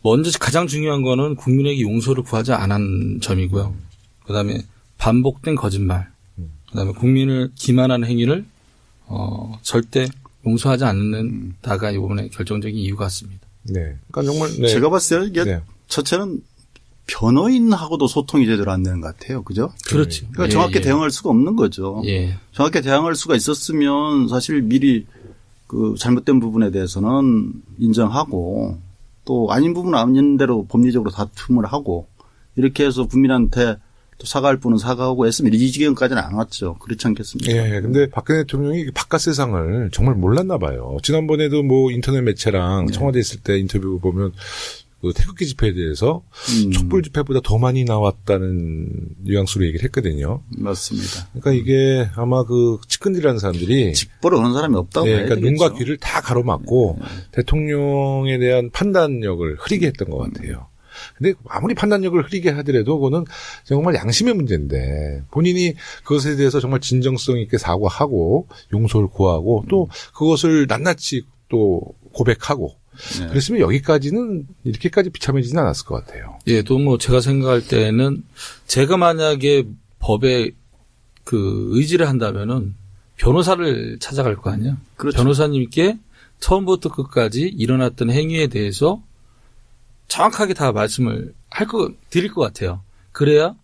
먼저 가장 중요한 거는 국민에게 용서를 구하지 않은 점이고요. 그다음에 반복된 거짓말. 그다음에 국민을 기만하는 행위를 절대 용서하지 않는다가 이번에 결정적인 이유 같습니다. 네. 그러니까 정말 네. 제가 봤을 때 이게 네. 첫째는 변호인하고도 소통이 제대로 안 되는 것 같아요. 그죠? 그렇죠. 그러니까 정확히 대응할 수가 없는 거죠. 예. 정확히 대응할 수가 있었으면 사실 미리 그 잘못된 부분에 대해서는 인정하고 또 아닌 부분은 아닌 대로 법리적으로 다툼을 하고 이렇게 해서 국민한테 또 사과할 분은 사과하고 했으면 이 지경까지는 안 왔죠. 그렇지 않겠습니까? 예, 근데 박근혜 대통령이 바깥 세상을 정말 몰랐나 봐요. 지난번에도 뭐 인터넷 매체랑 청와대 있을 때 인터뷰 보면 그 태극기 집회에 대해서 촛불 집회보다 더 많이 나왔다는 뉘앙스로 얘기를 했거든요. 맞습니다. 그러니까 이게 아마 그 측근들이라는 사람들이 직보를 하는 사람이 없다고 네, 봐야 그러니까 되겠죠. 눈과 귀를 다 가로막고 대통령에 대한 판단력을 흐리게 했던 것 같아요. 근데 아무리 판단력을 흐리게 하더라도 그거는 정말 양심의 문제인데 본인이 그것에 대해서 정말 진정성 있게 사과하고 용서를 구하고 또 그것을 낱낱이 또 고백하고 네. 그랬으면 여기까지는 이렇게까지 비참해지진 않았을 것 같아요. 예, 또 뭐 제가 생각할 때는 제가 만약에 법에 그 의지를 한다면은 변호사를 찾아갈 거 아니야. 그렇죠. 변호사님께 처음부터 끝까지 일어났던 행위에 대해서 정확하게 다 말씀을 드릴 것 같아요. 그래야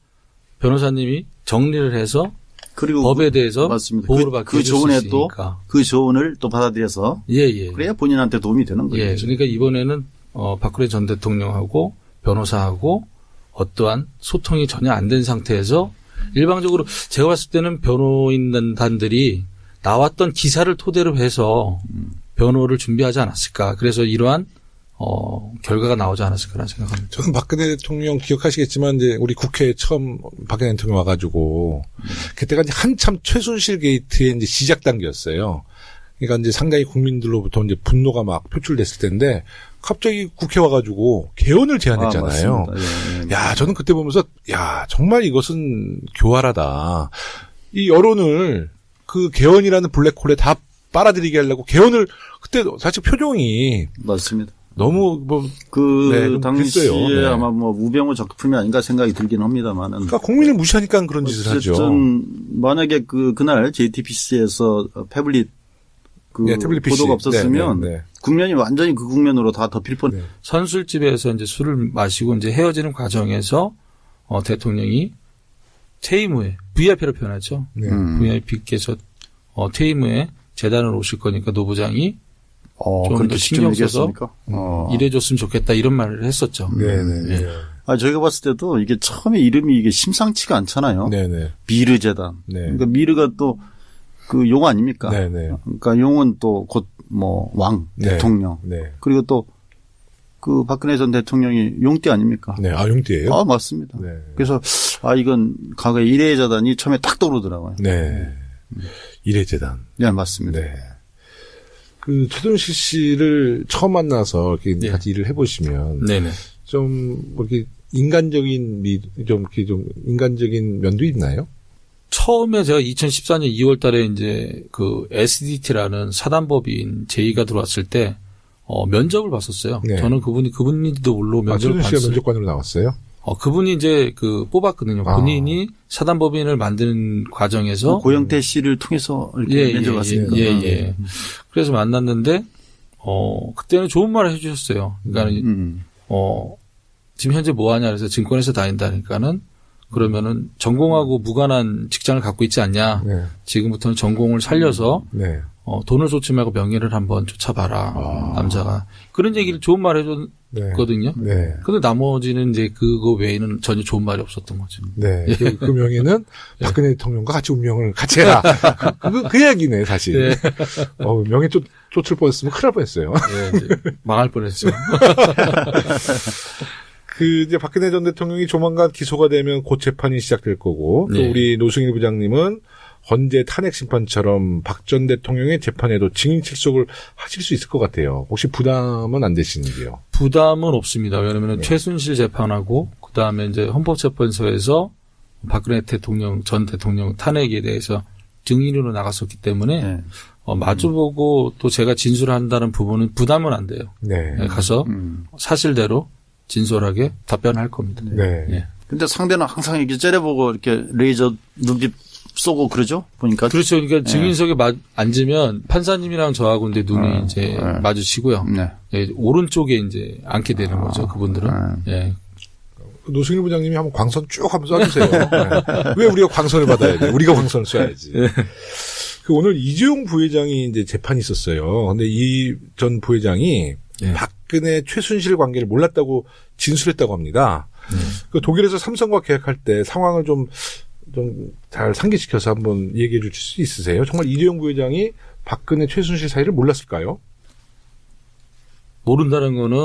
변호사님이 정리를 해서 그리고 법에 대해서 맞습니다. 보호를 받게 그 해줄 수 조언에 있으니까. 그 조언을 또 받아들여서 예. 그래야 본인한테 도움이 되는 거죠. 예. 그러니까 이번에는 박근혜 전 대통령하고 변호사하고 어떠한 소통이 전혀 안 된 상태에서 일방적으로 제가 봤을 때는 변호인단들이 나왔던 기사를 토대로 해서 변호를 준비하지 않았을까. 그래서 이러한 결과가 나오지 않았을까라는 생각합니다. 저는 박근혜 대통령 기억하시겠지만 이제 우리 국회에 처음 박근혜 대통령 와가지고 그때가 이제 한참 최순실 게이트의 이제 시작 단계였어요. 그러니까 이제 상당히 국민들로부터 이제 분노가 막 표출됐을 텐데 갑자기 국회 와가지고 개헌을 제안했잖아요. 예. 야, 저는 그때 보면서 야, 정말 이것은 교활하다. 이 여론을 그 개헌이라는 블랙홀에 다 빨아들이게 하려고 개헌을 그때 사실 표정이 맞습니다. 너무 뭐 그 좀 당시에 그랬어요. 네. 아마 뭐 우병우 작품이 아닌가 생각이 들긴 합니다만은. 그러니까 국민을 무시하니까 그런 짓을 하죠. 어쨌든 만약에 그날 JTBC에서 태블릿 네, 태블릿 PC. 보도가 없었으면 네. 국면이 완전히 그 국면으로 다 덮일 뻔. 네. 선술집에서 이제 술을 마시고 이제 헤어지는 과정에서 대통령이 퇴임 후에 VIP로 표현하죠. 네. VIP께서 퇴임 후에 재단을 오실 거니까 노부장이 좀 더 그렇게 신경 써서 얘기했습니까? 일해줬으면 좋겠다 이런 말을 했었죠. 네네. 예. 저희가 봤을 때도 이게 처음에 이름이 이게 심상치가 않잖아요. 네네. 미르 재단. 네. 그러니까 미르가 또 그 용 아닙니까? 네네. 그러니까 용은 또 곧 뭐 왕, 네. 대통령. 네. 그리고 또 그 박근혜 전 대통령이 용띠 아닙니까? 네. 아, 용띠예요? 맞습니다. 네. 그래서 이건 과거에 일해재단이 처음에 딱 떠오르더라고요. 네. 일해재단. 네, 맞습니다. 네. 그 최순실 씨를 처음 만나서 이렇게 네. 같이 일을 해보시면 네네. 좀 뭐 이렇게 인간적인 좀 인간적인 면도 있나요? 처음에 제가 2014년 2월 달에 이제 그 SDT라는 사단법인 제의가 들어왔을 때 면접을 봤었어요. 네. 저는 그분인지도 모르고 면접을 최순실 씨가 봤어요. 면접관으로 나왔어요? 그분이 이제 뽑았거든요. 본인이 사단법인을 만드는 과정에서 고영태 씨를 통해서 이렇게 면접 왔으니까. 예. 그래서 만났는데 그때는 좋은 말을 해주셨어요. 그러니까 지금 현재 뭐 하냐 그래서 증권회사 다닌다니까는 그러면은 전공하고 무관한 직장을 갖고 있지 않냐. 네. 지금부터는 전공을 살려서 네. 돈을 쏟지 말고 명예를 한번 쫓아봐라. 남자가 그런 얘기를 좋은 말 해줬거든요. 네. 근데 나머지는 이제 그거 외에는 전혀 좋은 말이 없었던 거죠. 네. 그 명예는 박근혜 대통령과 같이 운명을 같이 해라. 그 얘기네, 사실. 네. 명예 쫓을 뻔했으면 큰일 날 뻔했어요. 네, 이제 망할 뻔했죠. 이제 박근혜 전 대통령이 조만간 기소가 되면 곧 재판이 시작될 거고, 또 네. 우리 노승일 부장님은 헌재 탄핵 심판처럼 박 전 대통령의 재판에도 증인 출석을 하실 수 있을 것 같아요. 혹시 부담은 안 되시는지요? 부담은 없습니다. 왜냐하면 최순실 재판하고 그 다음에 이제 헌법재판소에서 박근혜 전 대통령 탄핵에 대해서 증인으로 나갔었기 때문에 마주보고 또 제가 진술한다는 부분은 부담은 안 돼요. 네. 가서 사실대로 진솔하게 답변할 겁니다. 네. 예. 근데 상대는 항상 이렇게 째려보고 이렇게 레이저 눈빛 쏘고 그러죠? 보니까. 그렇죠. 그러니까 증인석에 앉으면 판사님이랑 저하고 이제 눈이 이제 마주치고요. 네. 예, 오른쪽에 이제 앉게 되는 거죠. 그분들은. 예. 노승일 부장님이 한번 광선 쭉 한번 쏴주세요. 네. 왜 우리가 광선을 받아야 돼? 우리가 광선을 쏴야지. 오늘 이재용 부회장이 이제 재판이 있었어요. 근데 이 전 부회장이 박근혜 최순실 관계를 몰랐다고 진술했다고 합니다. 그 독일에서 삼성과 계약할 때 상황을 좀 잘 상기시켜서 한번 얘기해 주실 수 있으세요? 정말 이재용 부회장이 박근혜 최순실 사이를 몰랐을까요? 모른다는 거는